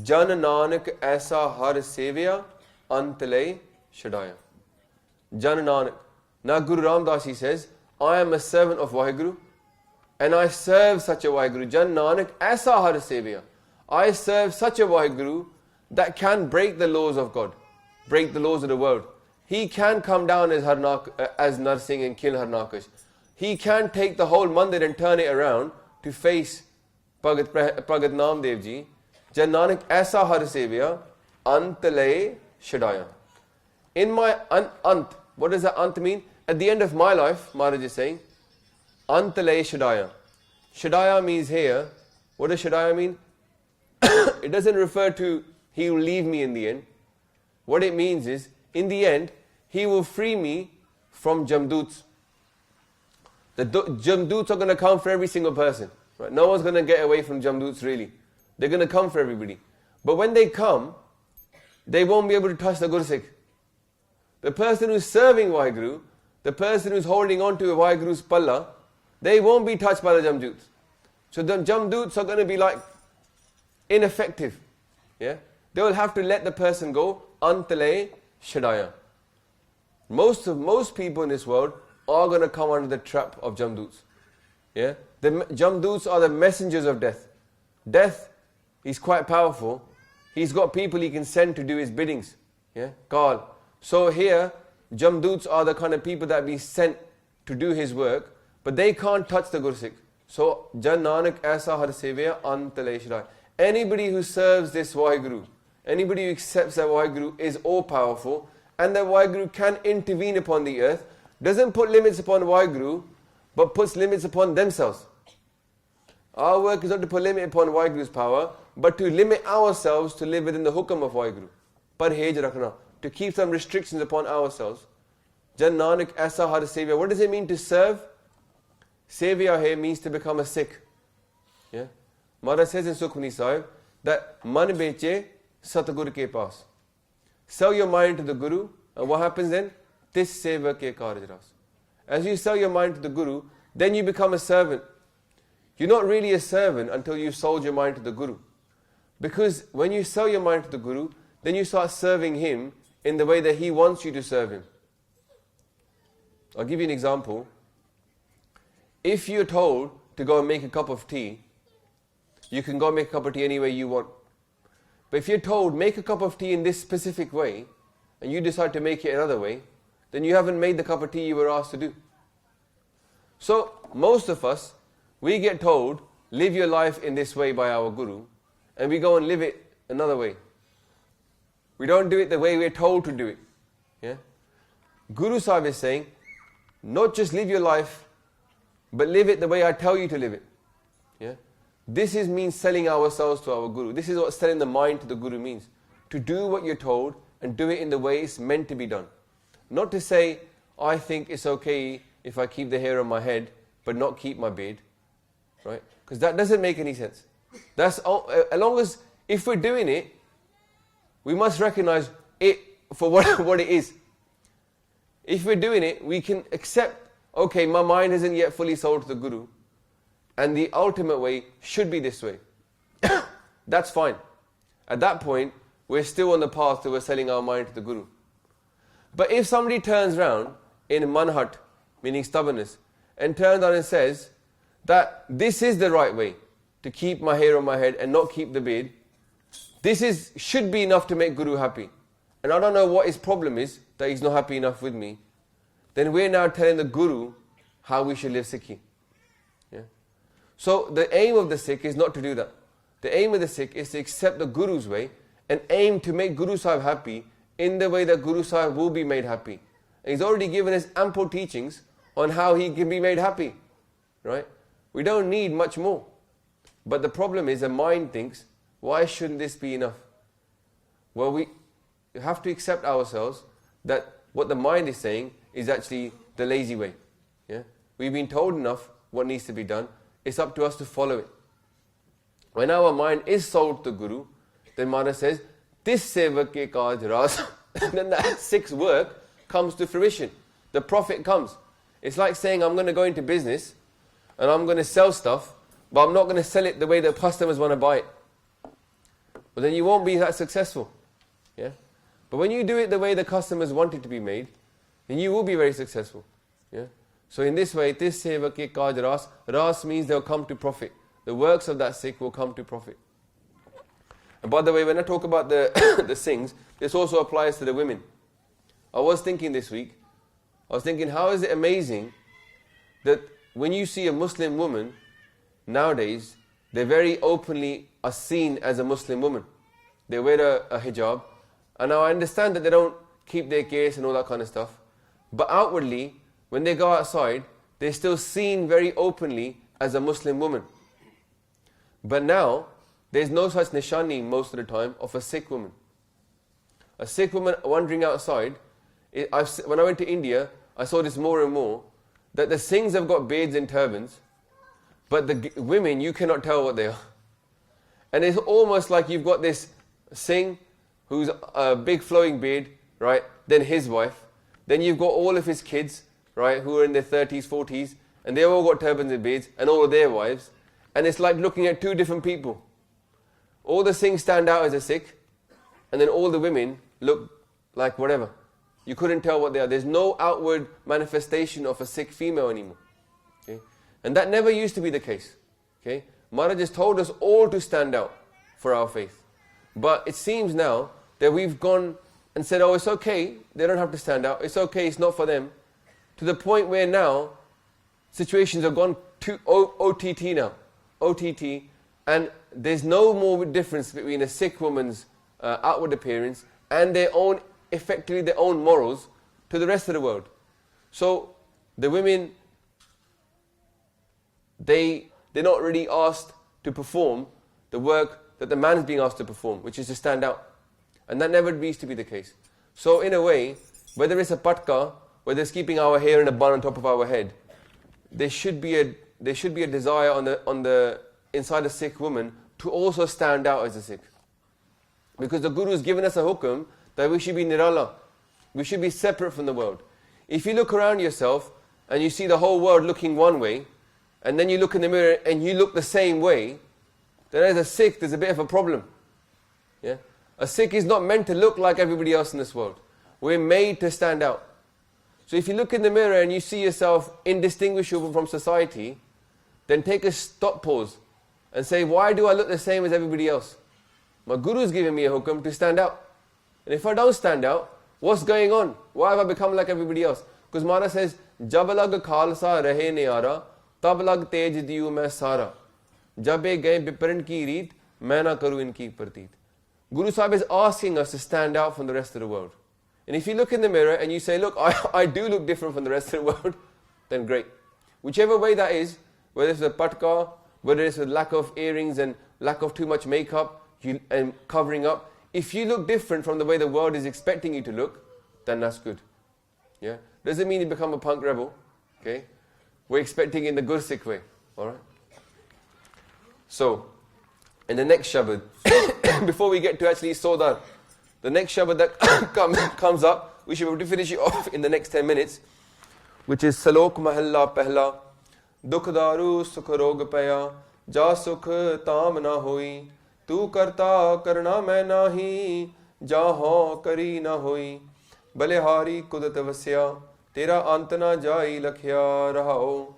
S2: jan nanak aisa har sevya, antlay shadaya. Jan Nanak. Now Guru Ramdas, he says, I am a servant of Waheguru, and I serve such a Waheguru. Jan Nanak aisa har sevya. I serve such a Waheguru that can break the laws of God, break the laws of the world. He can come down as Narsingh and kill Harnaakash. He can take the whole mandir and turn it around to face Bhagat Namdev ji. Jan Nanak aisa har sevya, antlay shadaya. In my ant, what does that ant mean? At the end of my life, Maharaj is saying, antlay shadaya. Shadaya means here, what does shadaya mean? It doesn't refer to he will leave me in the end. What it means is, in the end, he will free me from jamdoots. The jamdoots are going to come for every single person. Right? No one's going to get away from jamdoots really. They're going to come for everybody. But when they come, they won't be able to touch the Gursikh. The person who's serving Waheguru, the person who's holding on to Waheguru's palla, they won't be touched by the jamdoots. So the jamdoots are going to be like ineffective. Yeah? They will have to let the person go, antlay shadaya. Most people in this world are going to come under the trap of jamdoots. Yeah? The jamdoots are the messengers of death. Death is quite powerful. He's got people he can send to do his biddings. Yeah? Call. So here, jamdoots are the kind of people that be sent to do his work, but they can't touch the Gursikh. So, Jan Nanak aisa har sevya antale. Anybody who serves this Waheguru, anybody who accepts that Waheguru is all powerful, and that Waheguru can intervene upon the earth, doesn't put limits upon Waheguru, but puts limits upon themselves. Our work is not to put limit upon Waheguru's power, but to limit ourselves to live within the hukam of Waheguru. Parhej rakhna, to keep some restrictions upon ourselves. Jan Nanak aisa har sevya. What does it mean to serve? Sevya here means to become a Sikh. Yeah? Maharaj says in Sukhmani Sahib that man beche satgur ke paas. Sell your mind to the Guru, and what happens then? Tis seva ke karj ras. As you sell your mind to the Guru, then you become a servant. You're not really a servant until you've sold your mind to the Guru. Because when you sell your mind to the Guru, then you start serving him in the way that he wants you to serve him. I'll give you an example. If you're told to go and make a cup of tea, you can go and make a cup of tea any way you want. But if you're told, make a cup of tea in this specific way, and you decide to make it another way, then you haven't made the cup of tea you were asked to do. So, most of us, we get told, live your life in this way by our Guru, and we go and live it another way. We don't do it the way we're told to do it. Yeah? Guru Sahib is saying, not just live your life, but live it the way I tell you to live it. Yeah? This means selling ourselves to our Guru. This is what selling the mind to the Guru means. To do what you're told and do it in the way it's meant to be done. Not to say, I think it's okay if I keep the hair on my head, but not keep my beard. Right? Because that doesn't make any sense. That's all, as long as, if we're doing it, we must recognize it for what it is. If we're doing it, we can accept, okay, my mind isn't yet fully sold to the Guru, and the ultimate way should be this way. That's fine. At that point, we're still on the path to we're selling our mind to the Guru. But if somebody turns around in manhat, meaning stubbornness, and turns around and says that this is the right way to keep my hair on my head and not keep the beard, this should be enough to make Guru happy, and I don't know what his problem is, that he's not happy enough with me, then we're now telling the Guru how we should live Sikhi. Yeah? So the aim of the Sikh is not to do that. The aim of the Sikh is to accept the Guru's way and aim to make Guru Sahib happy in the way that Guru Sahib will be made happy. And he's already given us ample teachings on how he can be made happy. Right? We don't need much more. But the problem is the mind thinks, why shouldn't this be enough? Well, we have to accept ourselves that what the mind is saying is actually the lazy way. Yeah? We've been told enough what needs to be done. It's up to us to follow it. When our mind is sold to the Guru, then Maharaj says, this sevak ke kaj ras, then that Sikh's work comes to fruition. The profit comes. It's like saying, I'm going to go into business and I'm going to sell stuff, but I'm not going to sell it the way that customers want to buy it. But then you won't be that successful. Yeah? But when you do it the way the customers want it to be made, then you will be very successful. Yeah? So in this way, this seva ke kaj ras, ras means they'll come to profit. The works of that Sikh will come to profit. And by the way, when I talk about the Singhs, this also applies to the women. I was thinking this week, how is it amazing that when you see a Muslim woman, nowadays, they very openly are seen as a Muslim woman. They wear a hijab. And now I understand that they don't keep their case and all that kind of stuff. But outwardly, when they go outside, they're still seen very openly as a Muslim woman. But now, there's no such nishani most of the time of a Sikh woman. A Sikh woman wandering outside, when I went to India, I saw this more and more, that the Singhs have got beards and turbans, but the women, you cannot tell what they are. And it's almost like you've got this Singh, who's a big flowing beard, right? Then his wife. Then you've got all of his kids, right? Who are in their 30s, 40s. And they've all got turbans and beards. And all of their wives. And it's like looking at two different people. All the Singhs stand out as a Sikh. And then all the women look like whatever. You couldn't tell what they are. There's no outward manifestation of a Sikh female anymore. Okay? And that never used to be the case. Okay? Maharaj has told us all to stand out for our faith. But it seems now that we've gone and said, oh, it's okay, they don't have to stand out, it's okay, it's not for them. To the point where now, situations have gone to OTT now. OTT, and there's no more difference between a Sikh woman's outward appearance and their own, effectively their own morals to the rest of the world. So, the women, they're not really asked to perform the work that the man is being asked to perform, which is to stand out. And that never used to be the case. So in a way, whether it's a patka, whether it's keeping our hair in a bun on top of our head, there should be a desire on the inside a Sikh woman to also stand out as a Sikh. Because the Guru has given us a hukum that we should be nirala. We should be separate from the world. If you look around yourself and you see the whole world looking one way, and then you look in the mirror and you look the same way, then as a Sikh there's a bit of a problem. Yeah? A Sikh is not meant to look like everybody else in this world. We're made to stand out. So if you look in the mirror and you see yourself indistinguishable from society, then take a stop pause and say, why do I look the same as everybody else? My Guru is giving me a hukum to stand out. And if I don't stand out, what's going on? Why have I become like everybody else? Because Maharaj says, Jab lag khalsa rahe niara, tab lag tej diyu main sara. Jabe gaye biparan ki reet, main na karu inki prateet. Guru Sahib is asking us to stand out from the rest of the world. And if you look in the mirror and you say, look, I do look different from the rest of the world, then great. Whichever way that is, whether it's with patka, whether it's with lack of earrings and lack of too much makeup and covering up, if you look different from the way the world is expecting you to look, then that's good. Yeah? Doesn't mean you become a punk rebel. Okay? We're expecting in the Gursikh way. Alright? So, in the next shabad, before we get to actually Sodar, the next shabad that comes up, we should be able to finish it off in the next 10 minutes, which is Salok Mahalla Pehla, dukh daaroo sukh rog bheaa, ja sukh taam na hoi, tu karta karna main nahi, ja ho kari na hoi, balihari kudat vasya, tera ant na jai lakhya rahao,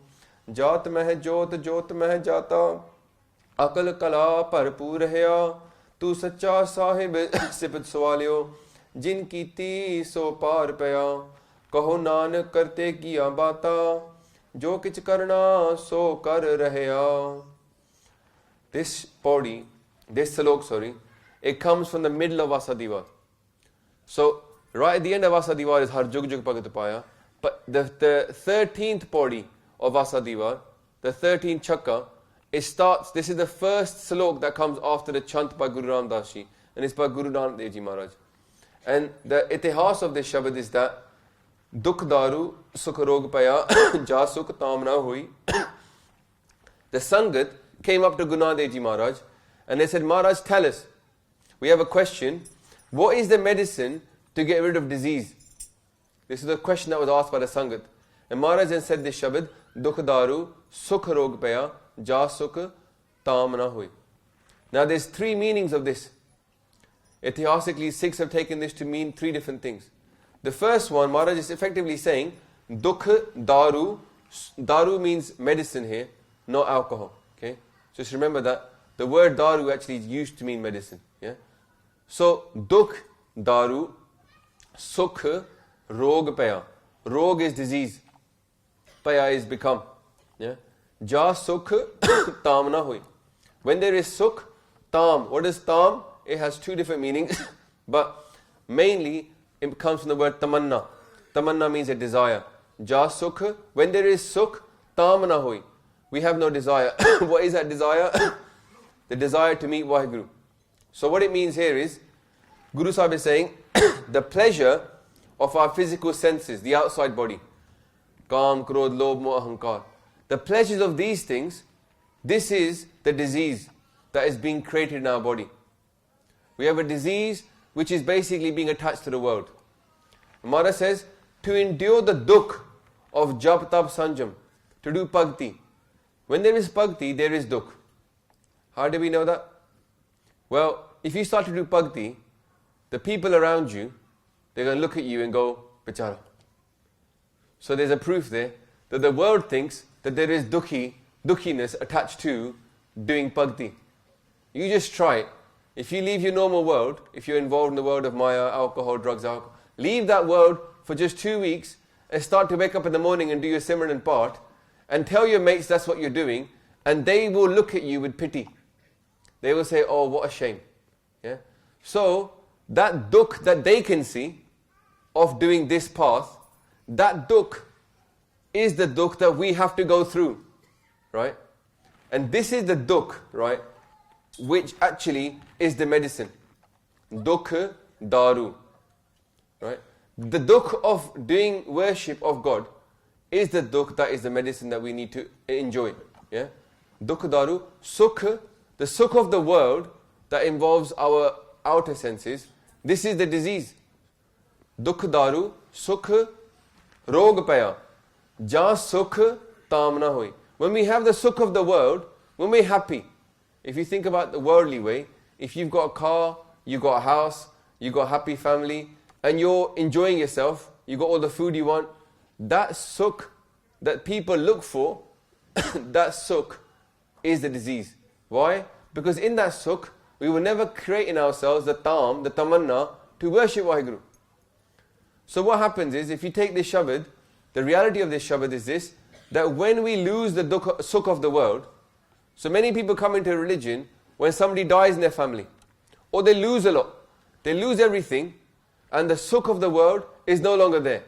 S2: jaat meh jot meh jata, अकल कला भरपूर रहा तू सच्चा साहिब सिफत सवालियो जिन कीती सो पार पया कहो नानक करते किया बाता जो किच करना सो कर रहया. This salok, it comes from the middle of Asadiwar. So right at the end of Asadiwar is Har Jug Jug Bhagat Paya, but the 13th body of Asadiwar, the 13th chakka, it starts, this is the first salok that comes after the chant by Guru Ram Das Ji, and it's by Guru Nanak Dev Ji Maharaj. And the itihas of this shabad is that dukh daaroo sukh rog bheaa, ja sukh taam na hoi. The Sangat came up to Guru Nanak Dev Ji Maharaj and they said, Maharaj, tell us, we have a question, what is the medicine to get rid of disease? This is the question that was asked by the Sangat. And Maharaj then said this shabad, dukh daaroo sukh rog bheaa, ja sukh taam na hoi. Now there's three meanings of this. Ethically, Sikhs have taken this to mean three different things. The first one, Maharaj is effectively saying, dukh daaroo, daaroo means medicine here, not alcohol. Okay? Just remember that the word daaroo actually is used to mean medicine. Yeah? So, dukh daaroo, sukh rog bheaa. Rog is disease. Bheaa is become. Yeah? Ja sukh taam na hoi. When there is sukh, taam. What is taam? It has two different meanings, but mainly it comes from the word tamanna. Tamanna means a desire. Ja sukh. When there is sukh, taam na hoi. We have no desire. What is that desire? The desire to meet Waheguru. So what it means here is, Guru Sahib is saying, the pleasure of our physical senses, the outside body, Kaam, Krodh, Lobh, Moh, Ahankar. The pleasures of these things, this is the disease that is being created in our body. We have a disease which is basically being attached to the world. Maharaj says, to endure the dukh of jap tap sanjam, to do bhakti. When there is bhakti, there is dukh. How do we know that? Well, if you start to do bhakti, the people around you, they're going to look at you and go, Bichara. So there's a proof there that the world thinks that there is dukhiness attached to doing bhakti. You just try it. If you leave your normal world, if you're involved in the world of maya, alcohol, drugs, leave that world for just 2 weeks and start to wake up in the morning and do your simran and part and tell your mates that's what you're doing, and they will look at you with pity. They will say, oh, what a shame. Yeah? So that dukh that they can see of doing this path, that dukh is the dukh that we have to go through, right? And this is the dukh, right, which actually is the medicine. Dukh, daaroo, right? The dukh of doing worship of God is the dukh that is the medicine that we need to enjoy. Yeah? Dukh, daaroo, sukh, the sukh of the world that involves our outer senses, this is the disease. Dukh, daaroo, sukh, rog paya. Ja sukh tam na hoi. When we have the sukh of the world, when we're happy, if you think about the worldly way, if you've got a car, you've got a house, you've got a happy family, and you're enjoying yourself, you've got all the food you want, that sukh that people look for, that sukh is the disease. Why? Because in that sukh, we will never create in ourselves the tamanna to worship Waheguru. So what happens is, if you take this shabad, the reality of this shabad is this, that when we lose the sukh of the world, so many people come into religion when somebody dies in their family, or they lose a lot, they lose everything, and the sukh of the world is no longer there.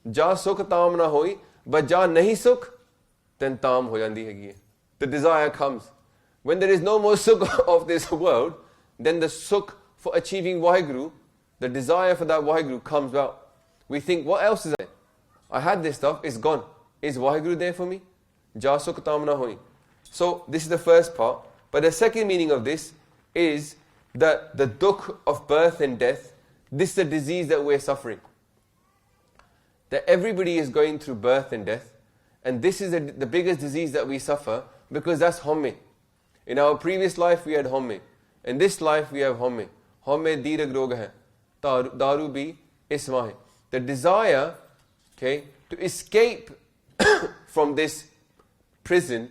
S2: Ja sukh tam na hoi, but ja nahi sukh, then tam ho jandi hai. The desire comes. When there is no more sukh of this world, then the sukh for achieving Waheguru, the desire for that Waheguru comes out. We think, what else is there? I had this stuff, it's gone. Is Waheguru there for me? Ja sukh tam na hoi. So this is the first part. But the second meaning of this is that the dukh of birth and death, this is the disease that we're suffering. That everybody is going through birth and death, and this is the biggest disease that we suffer, because that's homme. In our previous life we had homme. In this life we have homme. Homme dirag rog hai. Daaroo bhi isma hai. The desire, okay, to escape from this prison,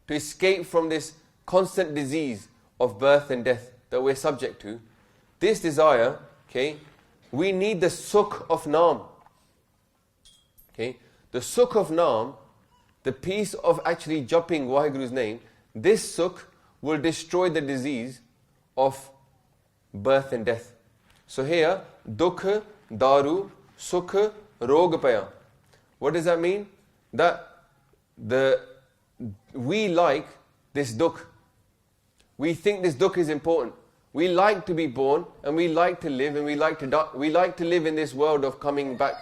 S2: to escape from this constant disease of birth and death that we're subject to, this desire, okay, we need the sukh of Naam. Okay, the sukh of Naam, the peace of actually jumping Waheguru's name, this sukh will destroy the disease of birth and death. So here, dukh, daaroo, sukh, rog paya. What does that mean? That we like this dukh. We think this dukh is important. We like to be born, and we like to live, and we like to die. We like to live in this world of coming back.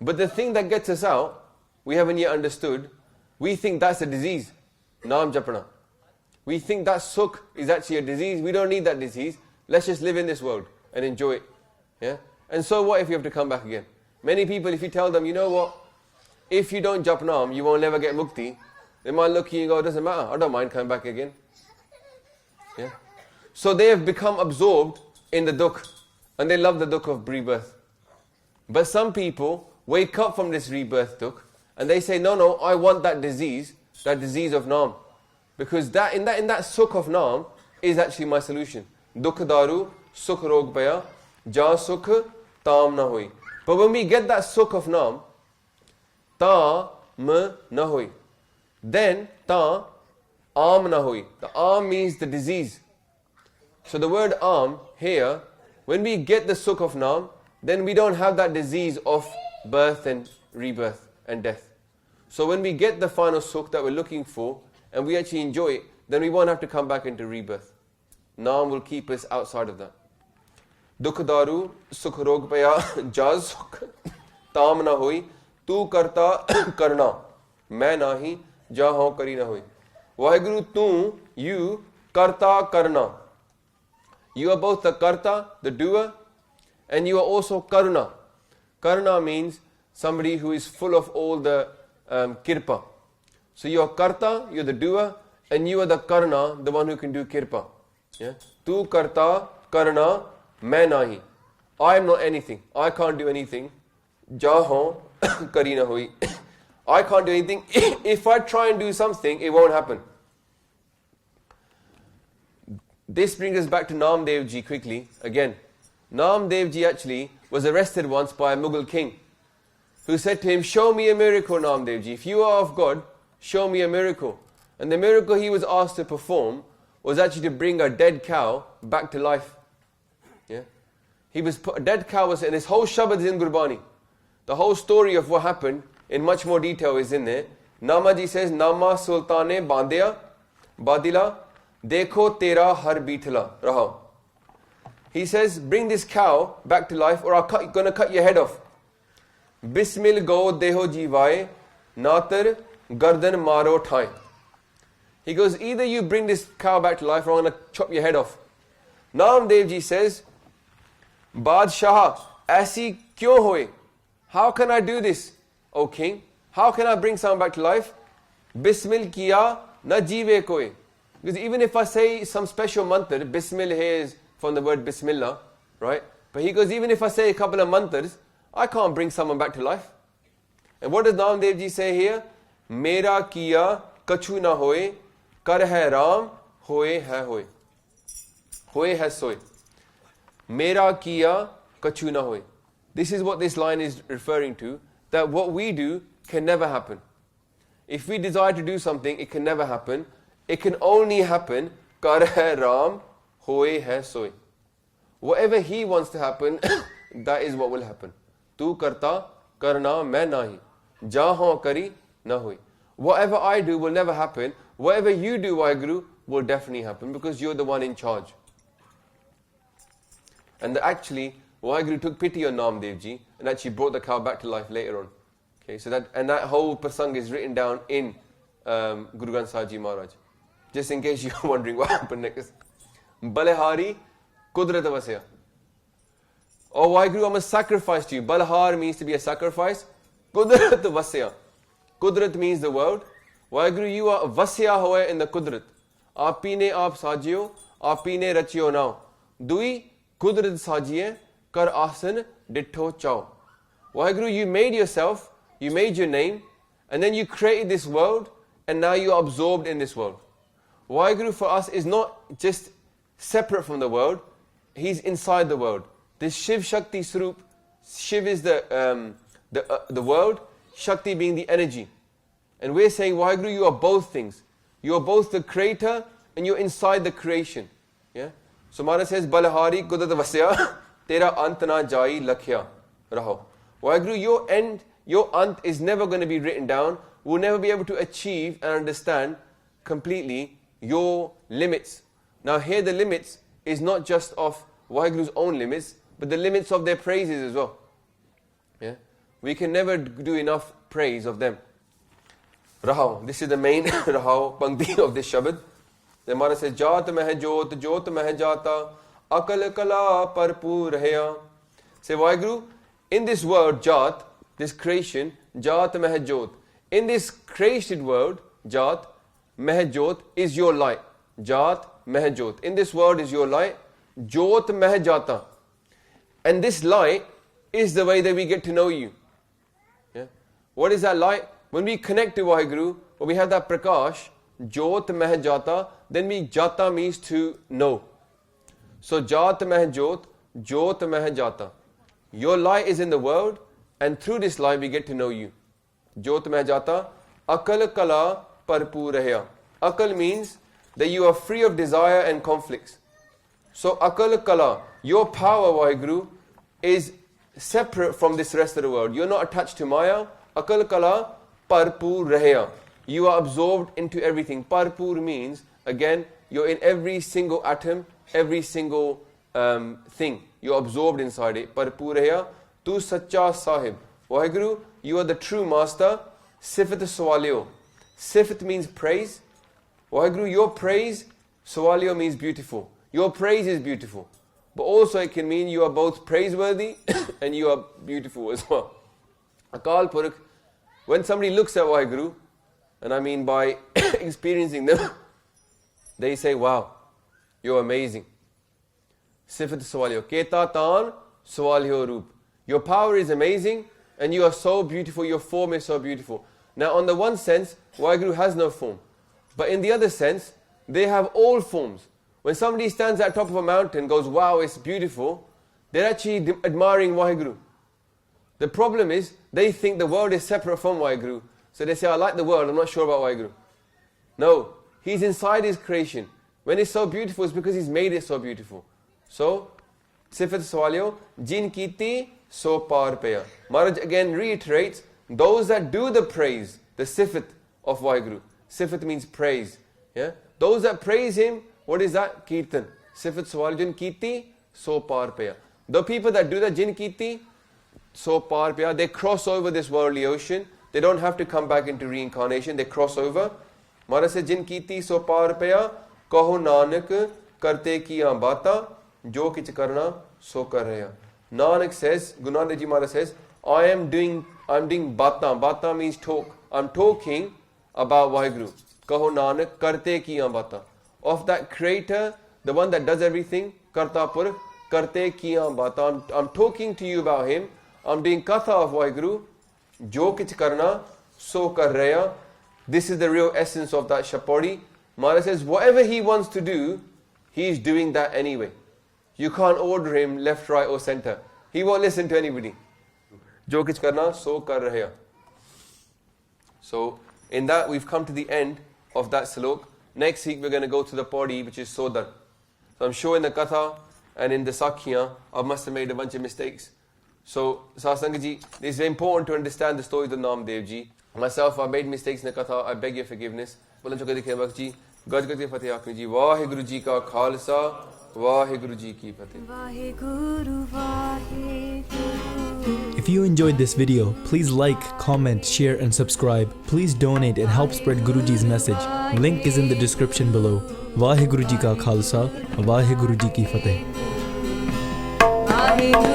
S2: But the thing that gets us out, we haven't yet understood. We think that's a disease. Naam japana. We think that sukh is actually a disease. We don't need that disease. Let's just live in this world and enjoy it. Yeah? And so what if you have to come back again? Many people, if you tell them, you know what, if you don't jap naam, you won't never get mukti, they might look at you and go, it doesn't matter, I don't mind coming back again. Yeah? So they have become absorbed in the dukh, and they love the dukh of rebirth. But some people wake up from this rebirth dukh, and they say, no, I want that disease of naam. Because in that sukh of naam is actually my solution. Dukh daaroo, sukh rog paya, ja sukh tam na hoi. But when we get that sukh of naam, ta m na hoi, then ta am na hoi. The am means the disease. So the word am here, when we get the sukh of naam, then we don't have that disease of birth and rebirth and death. So when we get the final sukh that we're looking for, and we actually enjoy it, then we won't have to come back into rebirth. Naam will keep us outside of that. Dukh daaroo, sukh rog paya, ja sukh tam na hoi, tu karta karna, main nahi, ja ho kari na hoi. Waheguru, tu, you, karta karna. You are both the karta, the doer, and you are also karuna. Karuna means somebody who is full of all the kirpa. So you are karta, you are the doer, and you are the karna, the one who can do kirpa. Yeah? Tu karta karna, main nahi. I am not anything. I can't do anything. Jaho kari na hui. I can't do anything. If I try and do something, it won't happen. This brings us back to Naam Dev Ji quickly. Again, Naam Dev Ji actually was arrested once by a Mughal king who said to him, show me a miracle, Naam Dev Ji. If you are of God, show me a miracle. And the miracle he was asked to perform was actually to bring a dead cow back to life. Yeah, a dead cow was, and this whole shabad is in Gurbani. The whole story of what happened in much more detail is in there. Namaji says, Nama Sultane Bandya Badila Dekho Tera Har Beetla Raho. He says, bring this cow back to life or I'm going to cut your head off. Bismil go deho jivaye natar gardan maro thai. He goes, either you bring this cow back to life or I'm going to chop your head off. Naam Dev Ji says, Badshah, aisi kyon hoye? How can I do this, O king? How can I bring someone back to life? Bismil kiya na jive koi. Because even if I say some special mantra, Bismil here is from the word Bismillah, right? But he goes, even if I say a couple of mantras, I can't bring someone back to life. And what does Naam Dev Ji say here? Mera kiya kachu na hoye, kar hai ram, hoye hai hoye. Hoye hai soy. Mera kiya kachu na hoye. This is what this line is referring to, that what we do can never happen. If we desire to do something, it can never happen. It can only happen, kar hai ram, hoye hai soy. Whatever he wants to happen, that is what will happen. Tu karta, karna, main nahi. Jaho kari, na hui. Whatever I do will never happen. Whatever you do, Waheguru, will definitely happen because you're the one in charge. And actually, Waheguru took pity on Naam Dev Ji and actually brought the cow back to life later on. Okay, so that whole prasang is written down in Guru Granth Sahib Ji Maharaj. Just in case you're wondering what happened next. Balehari Kudrat Vasya. Oh Waheguru, I'm a sacrifice to you. Balhar means to be a sacrifice. Kudrat Vasya. Kudrat means the world. Waheguru, you are Vasya hoye in the Kudrat. Aapine aap sajiyo, aapine rachiyo now. Dui Kudrat sajiye, kar asan ditto chao. Waheguru, you made yourself, you made your name, and then you created this world, and now you are absorbed in this world. Waheguru for us is not just separate from the world, he's inside the world. This Shiv Shakti Swarup, Shiv is the world, Shakti being the energy. And we're saying, Waheguru, you are both things. You are both the creator and you're inside the creation. Yeah? So Maharaj says, Balahari Kudat Vasya, Tera Ant na Jai Lakhya Raho. Waheguru, your ant is never going to be written down. We'll never be able to achieve and understand completely your limits. Now here the limits is not just of Waheguru's own limits, but the limits of their praises as well. Yeah? We can never do enough praise of them. Rahao. This is the main Rahao Pankti of this Shabad. The Maharaj says, Jat meh jot, jot meh jata, akal kala parpur rahya. Say, Waheguru, in this world, Jat, this creation, Jat meh jot. In this created world, Jat, meh jot is your light. Jat meh jot. In this world is your light. Jot meh jata. And this light is the way that we get to know you. Yeah? What is that light? When we connect to Waheguru, when we have that prakash, Jot meh jata, then jata means to know. So Jat meh jot, Jot meh jata. Your light is in the world, and through this light we get to know you. Jot meh jata, akal kala parpur rahya. Akal means that you are free of desire and conflicts. So akal kala, your power, Waheguru, is separate from this rest of the world. You're not attached to Maya. Akal kala parpur rahya. You are absorbed into everything. Parpur means, again, you're in every single atom, every single thing. You're absorbed inside it. Parpur rahya. Tu sacha sahib. Waheguru, you are the true master. Sifat swalyo. Sifat means praise. Waheguru, your praise, swalyo means beautiful. Your praise is beautiful. But also it can mean you are both praiseworthy and you are beautiful as well. Akal Purakh, when somebody looks at Waheguru, and I mean by experiencing them, they say, wow, you're amazing. Sifat swalyo. Keta tan swalyo roop. Your power is amazing, And you are so beautiful, your form is so beautiful. Now on the one sense, Waheguru has no form. But in the other sense, they have all forms. When somebody stands at the top of a mountain, goes, wow, it's beautiful, they're actually admiring Waheguru. The problem is, they think the world is separate from Waheguru. So they say, I like the world, I'm not sure about Waheguru. No, He's inside His creation. When it's so beautiful, it's because He's made it so beautiful. So, Sifat Swalyo, Jin Kiti, So Par Paya. Maharaj again reiterates, those that do the praise, the Sifat of Waheguru. Sifat means praise. Yeah? Those that praise Him, what is that? Kirtan. Sifat Swalyo, Jin Kiti, So Par Paya. The people that do that, Jin Kiti, So Par Paya, they cross over this worldly ocean. They don't have to come back into reincarnation, they cross over. Maharaj says, Jin Kiti, So Par Paya, Kaho Nanak, Karte Kiyan Bata, Jo Kich Karna, So Kar Raya. Nanak says, Guru Nanak Ji Maharaj says, I'm doing bata. Bata means talk. I'm talking about Waheguru. Kaho Nanak, Karte Kiyan Bata. Of that creator, the one that does everything, Karta Pur, Karte Kiyan Bata. I'm talking to you about him. I'm doing Katha of Waheguru. Jo Kich Karna, So Kar Raya. This is the real essence of that Shapadi. Maharaj says, whatever he wants to do, he is doing that anyway. You can't order him left, right or center. He won't listen to anybody. Jo kich karna, so kar rahe. So, in that we've come to the end of that slok. Next week we're going to go to the pattee, which is Sodar. So I'm sure in the Katha and in the Sakhiyan, I must have made a bunch of mistakes. So, Sasangaji, it's very important to understand the stories of Naam Dev Ji. Myself, I made mistakes in the Katha. I beg your forgiveness. Bolan chokade khe bakh ji, gaj gaj ke fateh aapne ji. Waheguru ji ka khalsa, Waheguru ji ki fateh.
S1: Vaheguru, Vaheguru.
S3: If you enjoyed this video, please like, comment, share and subscribe. Please donate and help spread Guruji's message. Link is in the description below. Vaheguru ji ka khalsa, Waheguru ji ki fateh.
S1: Vaheguru.